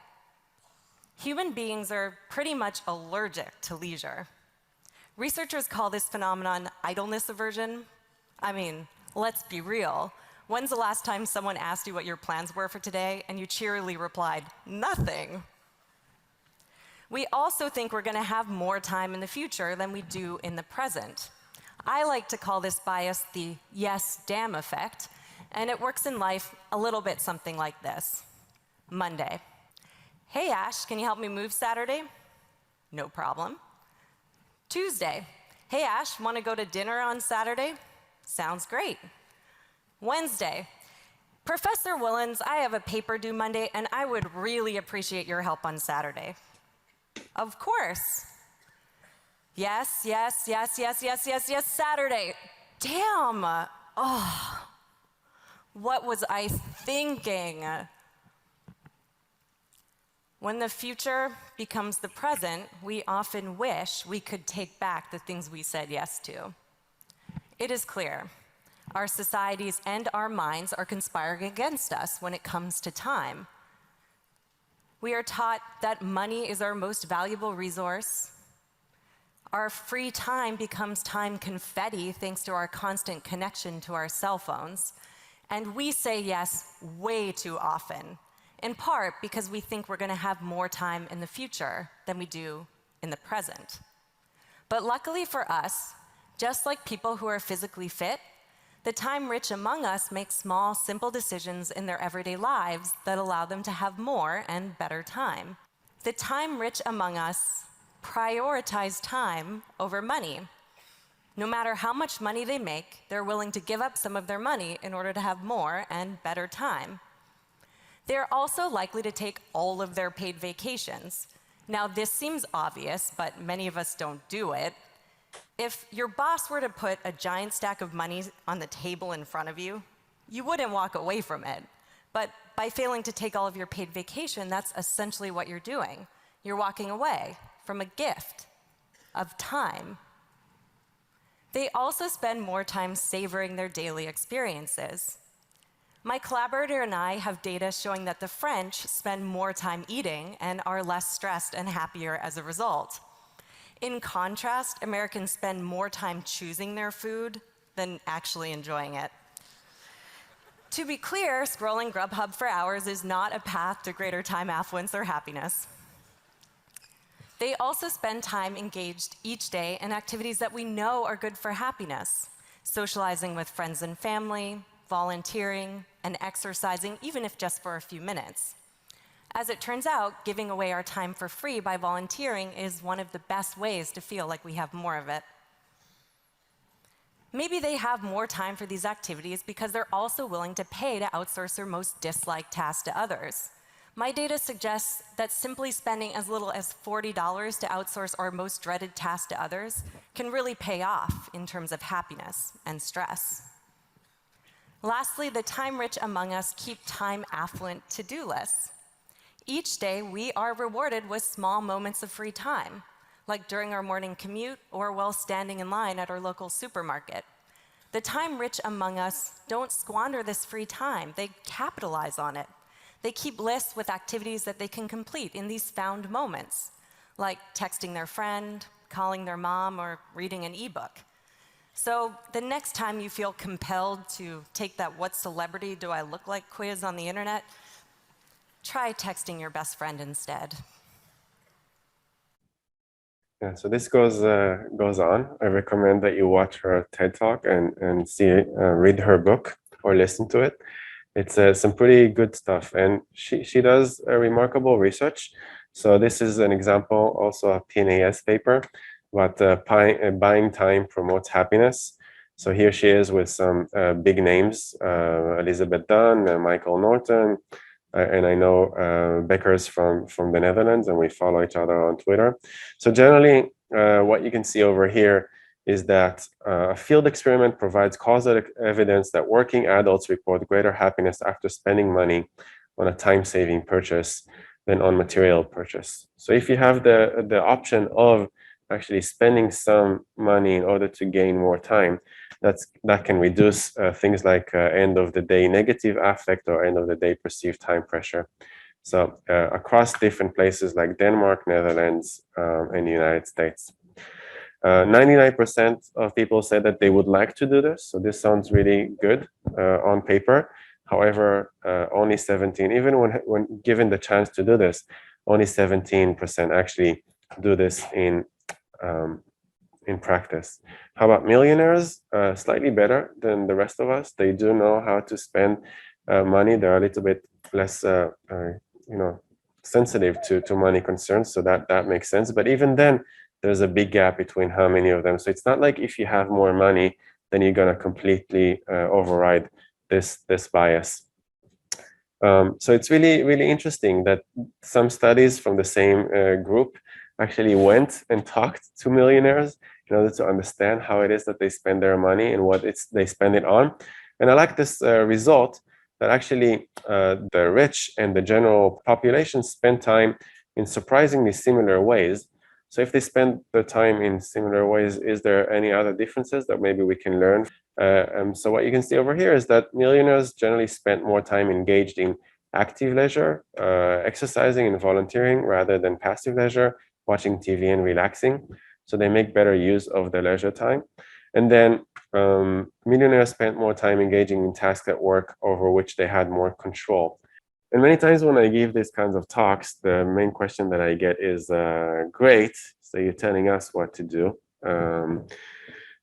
Human beings are pretty much allergic to leisure. Researchers call this phenomenon idleness aversion. I mean, let's be real. When's the last time someone asked you what your plans were for today and you cheerily replied, nothing? We also think we're going to have more time in the future than we do in the present. I like to call this bias the yes, damn effect, and it works in life a little bit something like this. Monday. Hey, Ash, can you help me move Saturday? No problem. Tuesday. Hey, Ash, want to go to dinner on Saturday? Sounds great. Wednesday. Professor Willens, I have a paper due Monday, and I would really appreciate your help on Saturday. Of course. Yes, yes, yes, yes, yes, yes, yes, Saturday. Damn. Oh, what was I thinking? When the future becomes the present, we often wish we could take back the things we said yes to. It is clear, our societies and our minds are conspiring against us when it comes to time. We are taught that money is our most valuable resource. Our free time becomes time confetti thanks to our constant connection to our cell phones. And we say yes way too often, in part because we think we're going to have more time in the future than we do in the present. But luckily for us, just like people who are physically fit, the time-rich among us make small, simple decisions in their everyday lives that allow them to have more and better time. The time-rich among us prioritize time over money. No matter how much money they make, they're willing to give up some of their money in order to have more and better time. They're also likely to take all of their paid vacations. Now, this seems obvious, but many of us don't do it. If your boss were to put a giant stack of money on the table in front of you, you wouldn't walk away from it. But by failing to take all of your paid vacation, that's essentially what you're doing. You're walking away from a gift of time. They also spend more time savoring their daily experiences. My collaborator and I have data showing that the French spend more time eating and are less stressed and happier as a result. In contrast, Americans spend more time choosing their food than actually enjoying it. To be clear, scrolling Grubhub for hours is not a path to greater time affluence or happiness. They also spend time engaged each day in activities that we know are good for happiness, socializing with friends and family, volunteering, and exercising, even if just for a few minutes. As it turns out, giving away our time for free by volunteering is one of the best ways to feel like we have more of it. Maybe they have more time for these activities because they're also willing to pay to outsource their most disliked tasks to others. My data suggests that simply spending as little as $40 to outsource our most dreaded task to others can really pay off in terms of happiness and stress. Lastly, the time-rich among us keep time affluent to-do lists. Each day, we are rewarded with small moments of free time, like during our morning commute or while standing in line at our local supermarket. The time-rich among us don't squander this free time. They capitalize on it. They keep lists with activities that they can complete in these found moments, like texting their friend, calling their mom, or reading an ebook. So the next time you feel compelled to take that "what celebrity do I look like" quiz on the internet, try texting your best friend instead. Yeah, so this goes on. I recommend that you watch her TED Talk and read her book or listen to it. It's some pretty good stuff, and she does a remarkable research. So this is an example, also a PNAS paper, about buying time promotes happiness. So here she is with some big names, Elizabeth Dunn, Michael Norton, and I know Becker's from the Netherlands, and we follow each other on Twitter. So generally, what you can see over here is that a field experiment provides causal evidence that working adults report greater happiness after spending money on a time-saving purchase than on material purchase. So if you have the option of actually spending some money in order to gain more time, that can reduce things like end of the day negative affect or end of the day perceived time pressure. So across different places like Denmark, Netherlands, and the United States. 99% of people said that they would like to do this. So this sounds really good on paper. However, only 17, even when given the chance to do this, only 17% actually do this in practice. How about millionaires? Slightly better than the rest of us. They do know how to spend money. They're a little bit less, sensitive to money concerns. So that makes sense. But even then, there's a big gap between how many of them. So it's not like if you have more money, then you're going to completely override this bias. So it's really interesting that some studies from the same group actually went and talked to millionaires in order to understand how it is that they spend their money and what they spend it on. And I like this result that actually the rich and the general population spend time in surprisingly similar ways. So if they spend their time in similar ways, is there any other differences that maybe we can learn? So what you can see over here is that millionaires generally spend more time engaged in active leisure, exercising and volunteering rather than passive leisure, watching TV and relaxing. So they make better use of their leisure time. And then millionaires spent more time engaging in tasks at work over which they had more control. And many times when I give these kinds of talks, the main question that I get is, great, so you're telling us what to do.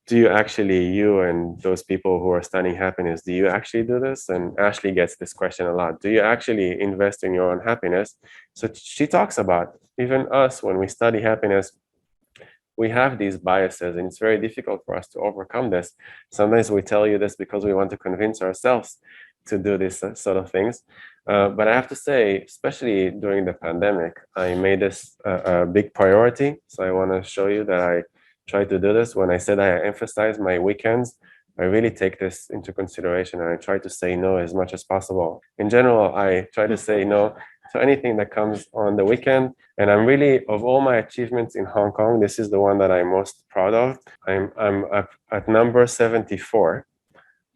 Do you actually, you and those people who are studying happiness, do you actually do this? And Ashley gets this question a lot. Do you actually invest in your own happiness? So she talks about, even us, when we study happiness, we have these biases, and it's very difficult for us to overcome this. Sometimes we tell you this because we want to convince ourselves to do these sort of things. But I have to say, especially during the pandemic, I made this a big priority. So I want to show you that I try to do this. When I said I emphasize my weekends, I really take this into consideration, and I try to say no as much as possible. In general, I try to say no to anything that comes on the weekend. And I'm really, of all my achievements in Hong Kong, this is the one that I'm most proud of. I'm at number 74.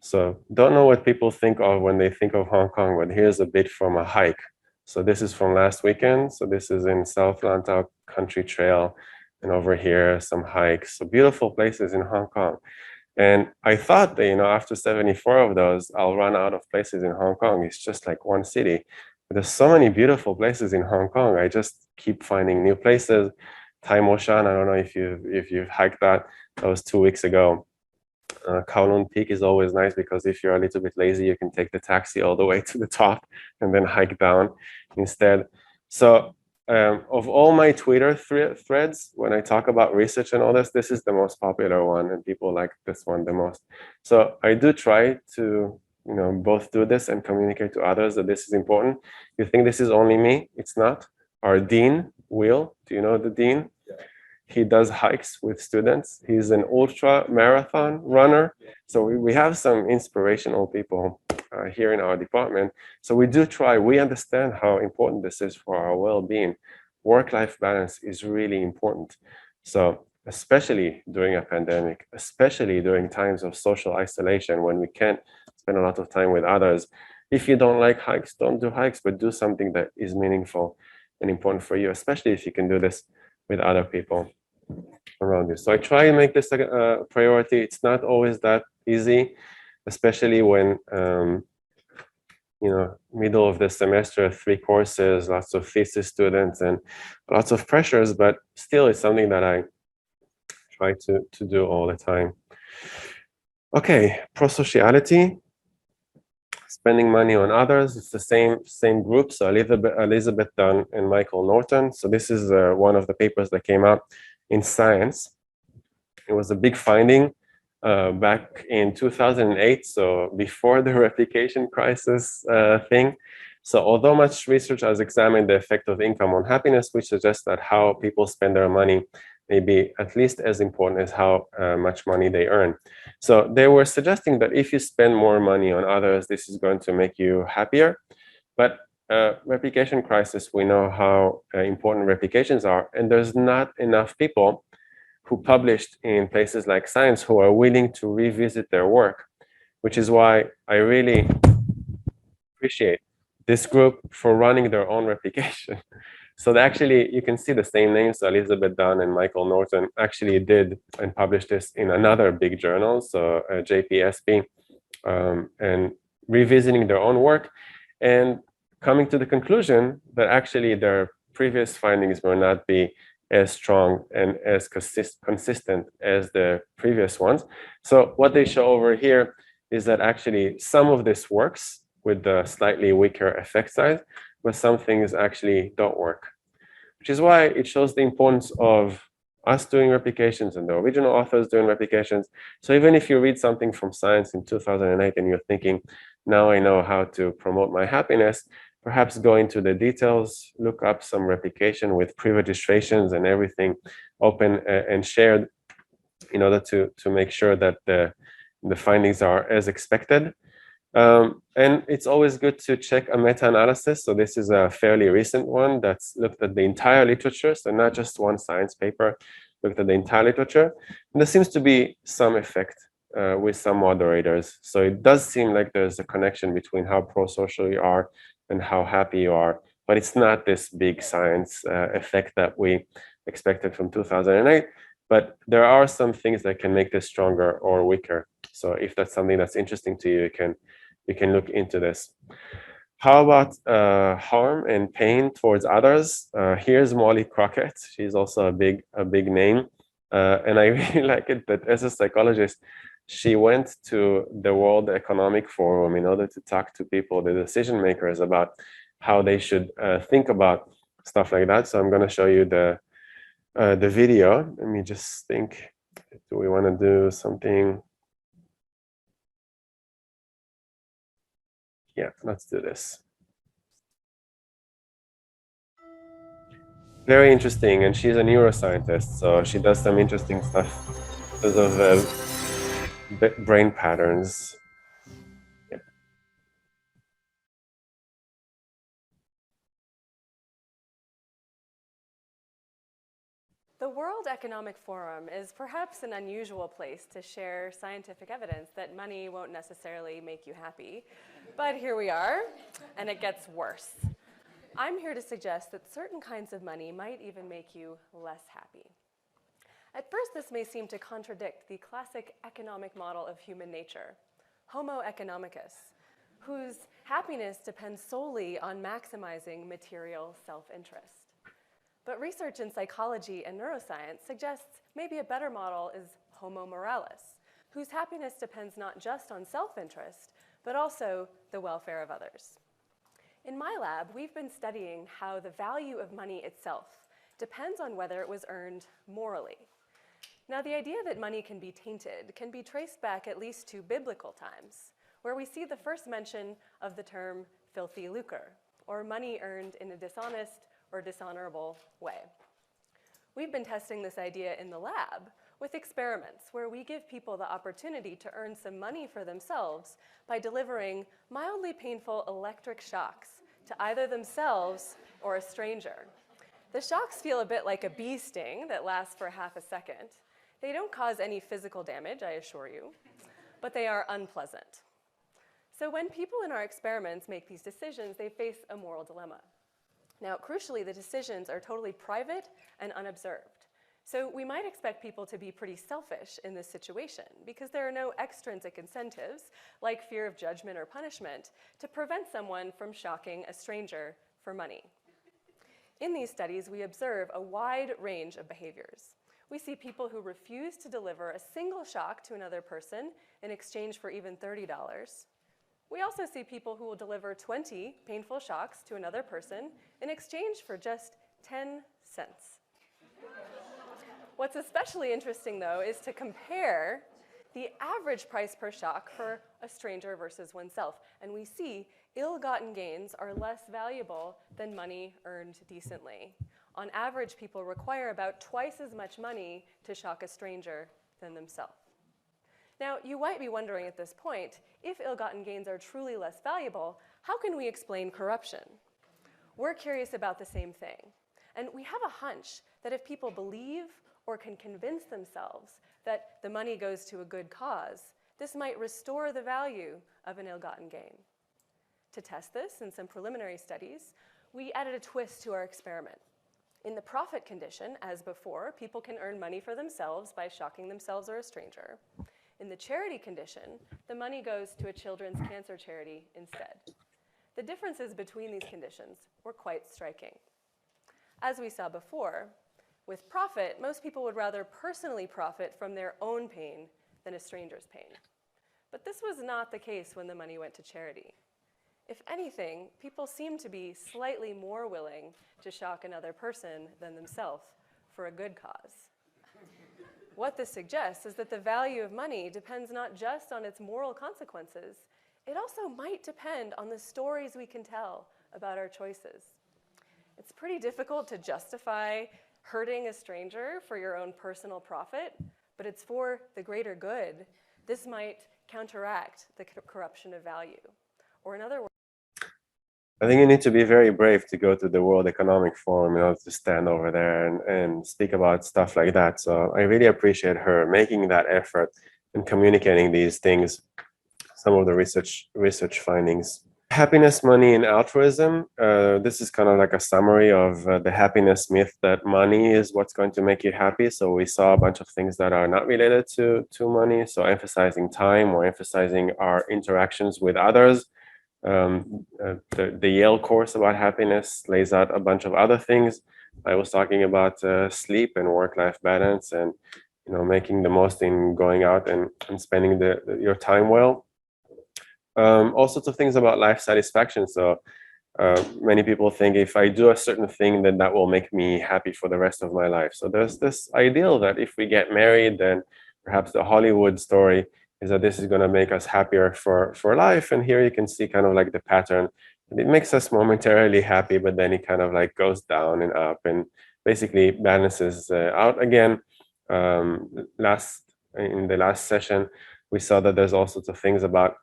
So don't know what people think of when they think of Hong Kong, but here's a bit from a hike. So this is from last weekend. So this is in South Lantau Country Trail. And over here, some hikes. So beautiful places in Hong Kong. And I thought that, after 74 of those, I'll run out of places in Hong Kong. It's just like one city. But there's so many beautiful places in Hong Kong. I just keep finding new places. Tai Mo Shan, I don't know if you've hiked that. That was 2 weeks ago. Kowloon Peak is always nice because if you're a little bit lazy, you can take the taxi all the way to the top and then hike down instead. So of all my Twitter threads, when I talk about research and all this, this is the most popular one, and people like this one the most. So I do try to, both do this and communicate to others that this is important. You think this is only me? It's not. Our dean, Will, do you know the dean? Yeah. He does hikes with students. He's an ultra marathon runner. So we have some inspirational people here in our department. So we do try, we understand how important this is for our well-being. Work-life balance is really important. So especially during a pandemic, especially during times of social isolation when we can't spend a lot of time with others. If you don't like hikes, don't do hikes, but do something that is meaningful and important for you, especially if you can do this with other people around you. So I try and make this a priority. It's not always that easy, especially when, middle of the semester, 3 courses, lots of thesis students and lots of pressures, but still it's something that I try to do all the time. Okay, prosociality. Spending money on others. It's the same group. So Elizabeth Dunn and Michael Norton. So this is one of the papers that came out in Science. It was a big finding back in 2008. So before the replication crisis thing. So although much research has examined the effect of income on happiness, which suggests that how people spend their money may be at least as important as how much money they earn. So they were suggesting that if you spend more money on others, this is going to make you happier. But replication crisis, we know how important replications are, and there's not enough people who published in places like Science who are willing to revisit their work, which is why I really appreciate this group for running their own replication. So actually, you can see the same names. So Elizabeth Dunn and Michael Norton actually did and published this in another big journal, so JPSP, and revisiting their own work and coming to the conclusion that actually their previous findings will not be as strong and as consistent as the previous ones. So what they show over here is that actually some of this works with the slightly weaker effect size, but some things actually don't work, which is why it shows the importance of us doing replications and the original authors doing replications. So even if you read something from Science in 2008 and you're thinking, now I know how to promote my happiness, perhaps go into the details, look up some replication with pre-registrations and everything open and shared in order to make sure that the findings are as expected. And it's always good to check a meta-analysis. So this is a fairly recent one that's looked at the entire literature, so not just one science paper, looked at the entire literature. And there seems to be some effect with some moderators. So it does seem like there's a connection between how pro-social you are and how happy you are, but it's not this big science effect that we expected from 2008. But there are some things that can make this stronger or weaker. So if that's something that's interesting to you, you can look into this. How about harm and pain towards others? Here's Molly Crockett. She's also a big name, and I really like it that as a psychologist, she went to the World Economic Forum in order to talk to people, the decision makers, about how they should think about stuff like that. So I'm going to show you the video. Let me just think. Do we want to do something? Yeah, let's do this. Very interesting, and she's a neuroscientist, so she does some interesting stuff because of brain patterns. Yeah. The World Economic Forum is perhaps an unusual place to share scientific evidence that money won't necessarily make you happy. But here we are, and it gets worse. I'm here to suggest that certain kinds of money might even make you less happy. At first, this may seem to contradict the classic economic model of human nature, Homo economicus, whose happiness depends solely on maximizing material self-interest. But research in psychology and neuroscience suggests maybe a better model is Homo moralis, whose happiness depends not just on self-interest, but also the welfare of others. In my lab, we've been studying how the value of money itself depends on whether it was earned morally. Now, the idea that money can be tainted can be traced back at least to biblical times, where we see the first mention of the term filthy lucre, or money earned in a dishonest or dishonorable way. We've been testing this idea in the lab with experiments where we give people the opportunity to earn some money for themselves by delivering mildly painful electric shocks to either themselves or a stranger. The shocks feel a bit like a bee sting that lasts for half a second. They don't cause any physical damage, I assure you, but they are unpleasant. So when people in our experiments make these decisions, they face a moral dilemma. Now, crucially, the decisions are totally private and unobserved. So we might expect people to be pretty selfish in this situation because there are no extrinsic incentives, like fear of judgment or punishment, to prevent someone from shocking a stranger for money. In these studies, we observe a wide range of behaviors. We see people who refuse to deliver a single shock to another person in exchange for even $30. We also see people who will deliver 20 painful shocks to another person in exchange for just 10 cents. What's especially interesting, though, is to compare the average price per shock for a stranger versus oneself. And we see ill-gotten gains are less valuable than money earned decently. On average, people require about twice as much money to shock a stranger than themselves. Now, you might be wondering at this point, if ill-gotten gains are truly less valuable, how can we explain corruption? We're curious about the same thing. And we have a hunch that if people believe or can convince themselves that the money goes to a good cause, this might restore the value of an ill-gotten gain. To test this in some preliminary studies, we added a twist to our experiment. In the profit condition, as before, people can earn money for themselves by shocking themselves or a stranger. In the charity condition, the money goes to a children's cancer charity instead. The differences between these conditions were quite striking. As we saw before, with profit, most people would rather personally profit from their own pain than a stranger's pain. But this was not the case when the money went to charity. If anything, people seem to be slightly more willing to shock another person than themselves for a good cause. What this suggests is that the value of money depends not just on its moral consequences, it also might depend on the stories we can tell about our choices. It's pretty difficult to justify hurting a stranger for your own personal profit, but it's for the greater good. This might counteract the corruption of value. Or in other words, I think you need to be very brave to go to the World Economic Forum in order to stand over there and speak about stuff like that. So I really appreciate her making that effort and communicating these things, some of the research findings. Happiness, money, and altruism. This is kind of like a summary of the happiness myth that money is what's going to make you happy. So we saw a bunch of things that are not related to money. So emphasizing time or emphasizing our interactions with others. The Yale course about happiness lays out a bunch of other things. I was talking about sleep and work-life balance, and making the most in going out and spending your time well. All sorts of things about life satisfaction. So many people think if I do a certain thing, then that will make me happy for the rest of my life. So there's this ideal that if we get married, then perhaps the Hollywood story is that this is going to make us happier for life. And here you can see kind of like the pattern. It makes us momentarily happy, but then it kind of like goes down and up and basically balances out again. In the last session, we saw that there's all sorts of things about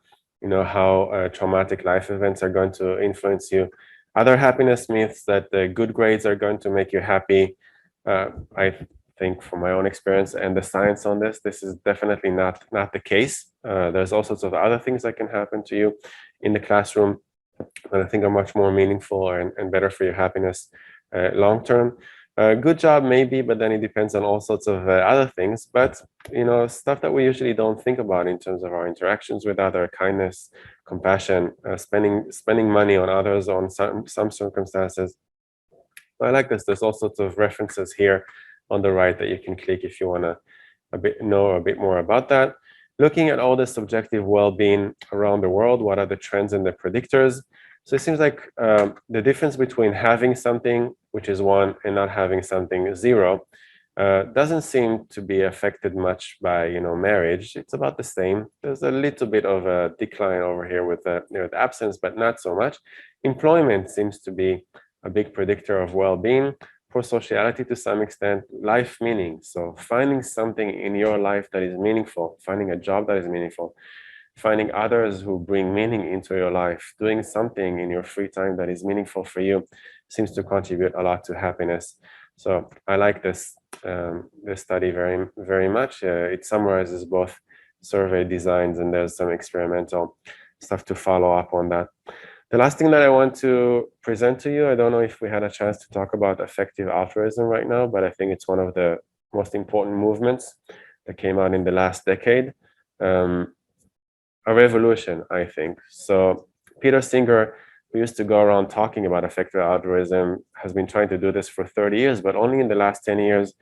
how traumatic life events are going to influence you. Other happiness myths that the good grades are going to make you happy. I think from my own experience and the science on this is definitely not the case. There's all sorts of other things that can happen to you in the classroom that I think are much more meaningful and better for your happiness long term. Good job maybe, but then it depends on all sorts of other things. But stuff that we usually don't think about in terms of our interactions with other, kindness, compassion, spending money on others on some circumstances. I like this. There's all sorts of references here on the right that you can click if you want to know a bit more about that. Looking at all the subjective well-being around the world, what are the trends and the predictors? So it seems like the difference between having something, which is 1, and not having something, 0, doesn't seem to be affected much by marriage. It's about the same. There's a little bit of a decline over here with the absence, but not so much. Employment seems to be a big predictor of well-being. Prosociality to some extent, life meaning. So finding something in your life that is meaningful, finding a job that is meaningful, finding others who bring meaning into your life, doing something in your free time that is meaningful for you seems to contribute a lot to happiness. So I like this study very, very much. It summarizes both survey designs, and there's some experimental stuff to follow up on that. The last thing that I want to present to you, I don't know if we had a chance to talk about effective altruism right now, but I think it's one of the most important movements that came out in the last decade. A revolution, I think. So Peter Singer, who used to go around talking about effective altruism, has been trying to do this for 30 years, but only in the last 10 years,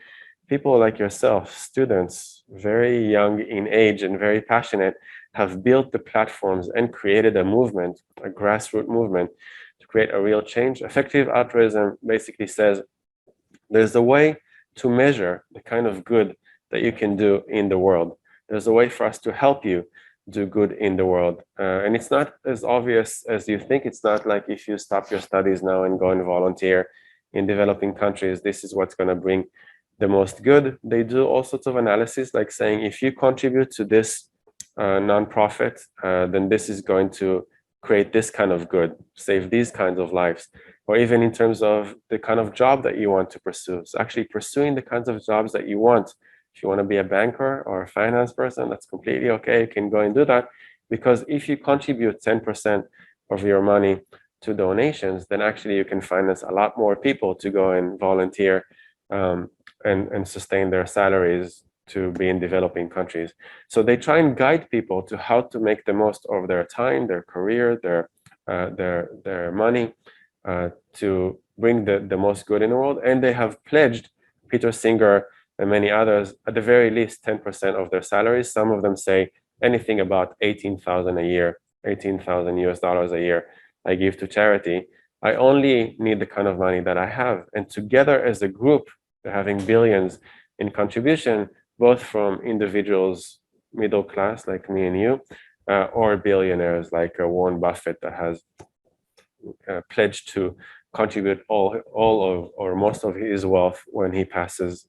people like yourself, students, very young in age and very passionate, have built the platforms and created a movement, a grassroots movement, to create a real change. Effective altruism basically says there's a way to measure the kind of good that you can do in the world. There's a way for us to help you do good in the world. And it's not as obvious as you think. It's not like if you stop your studies now and go and volunteer in developing countries, this is what's going to bring the most good. They do all sorts of analysis, like saying if you contribute to this nonprofit, then this is going to create this kind of good, save these kinds of lives, or even in terms of the kind of job that you want to pursue. So actually pursuing the kinds of jobs that you want. If you want to be a banker or a finance person, that's completely okay. You can go and do that, because if you contribute 10% of your money to donations, then actually you can finance a lot more people to go and volunteer and sustain their salaries to be in developing countries. So they try and guide people to how to make the most of their time, their career, their money to bring the most good in the world. And they have pledged, Peter Singer and many others, at the very least 10% of their salaries. Some of them say anything about $18,000 a year, $18,000 a year I give to charity. I only need the kind of money that I have. And together as a group, they're having billions in contribution, both from individuals, middle class like me and you, or billionaires like Warren Buffett that has pledged to contribute all of or most of his wealth when he passes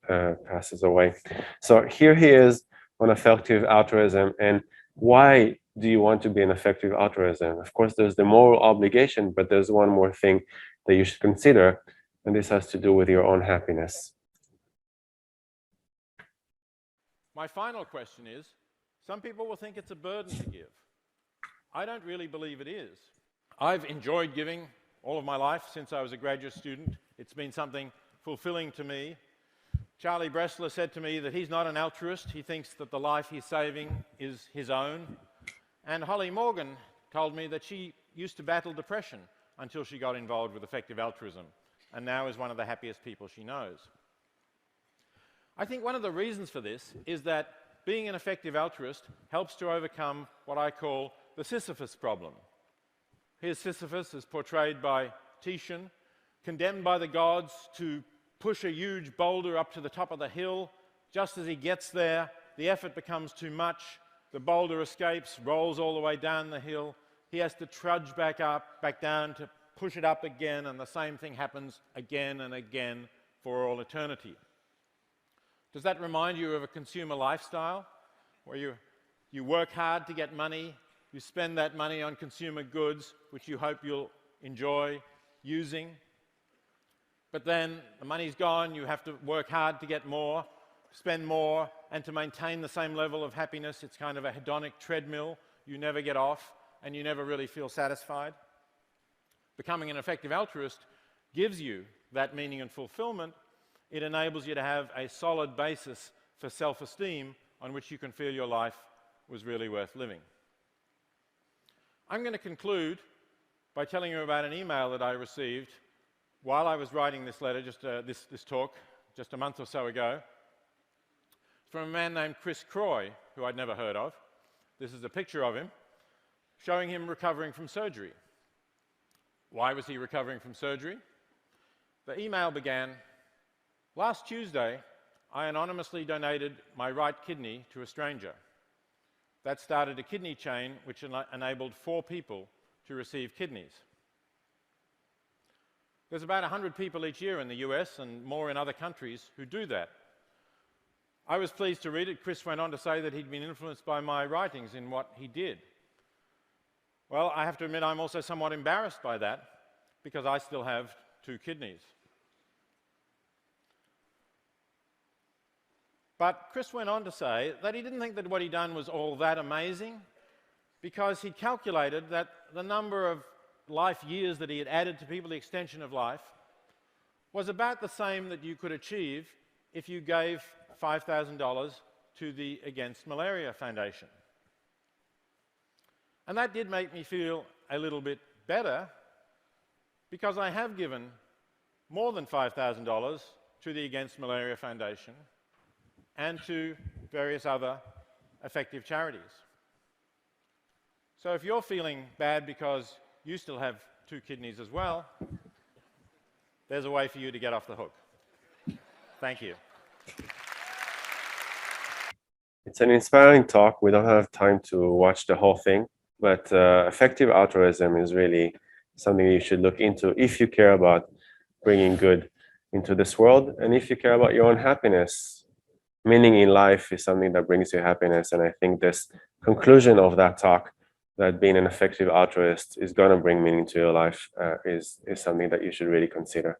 away. So here he is on effective altruism. And why do you want to be an effective altruism? Of course, there's the moral obligation, but there's one more thing that you should consider, and this has to do with your own happiness. My final question is, some people will think it's a burden to give. I don't really believe it is. I've enjoyed giving all of my life since I was a graduate student. It's been something fulfilling to me. Charlie Bressler said to me that he's not an altruist. He thinks that the life he's saving is his own. And Holly Morgan told me that she used to battle depression until she got involved with effective altruism, and now is one of the happiest people she knows. I think one of the reasons for this is that being an effective altruist helps to overcome what I call the Sisyphus problem. Here's Sisyphus as portrayed by Titian, condemned by the gods to push a huge boulder up to the top of the hill. Just as he gets there, the effort becomes too much. The boulder escapes, rolls all the way down the hill. He has to trudge back down to push it up again, and the same thing happens again and again for all eternity. Does that remind you of a consumer lifestyle where you work hard to get money, you spend that money on consumer goods, which you hope you'll enjoy using, but then the money's gone, you have to work hard to get more, spend more, and to maintain the same level of happiness. It's kind of a hedonic treadmill. You never get off, and you never really feel satisfied. Becoming an effective altruist gives you that meaning and fulfillment. It enables you to have a solid basis for self-esteem on which you can feel your life was really worth living. I'm going to conclude by telling you about an email that I received while I was writing this letter, this talk, just a month or so ago, from a man named Chris Croy, who I'd never heard of. This is a picture of him, showing him recovering from surgery. Why was he recovering from surgery? The email began, "Last Tuesday, I anonymously donated my right kidney to a stranger. That started a kidney chain which enabled 4 people to receive kidneys." There's about 100 people each year in the US and more in other countries who do that. I was pleased to read it. Chris went on to say that he'd been influenced by my writings in what he did. Well, I have to admit I'm also somewhat embarrassed by that because I still have 2 kidneys. But Chris went on to say that he didn't think that what he'd done was all that amazing because he calculated that the number of life years that he had added to people, the extension of life, was about the same that you could achieve if you gave $5,000 to the Against Malaria Foundation. And that did make me feel a little bit better because I have given more than $5,000 to the Against Malaria Foundation and to various other effective charities. So if you're feeling bad because you still have 2 kidneys as well, there's a way for you to get off the hook. Thank you. It's an inspiring talk. We don't have time to watch the whole thing, but effective altruism is really something you should look into if you care about bringing good into this world, and if you care about your own happiness. Meaning in life is something that brings you happiness, and I think this conclusion of that talk, that being an effective altruist is going to bring meaning to your life, is something that you should really consider.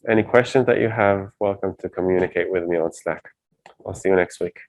Any questions that you have, welcome to communicate with me on Slack. I'll see you next week.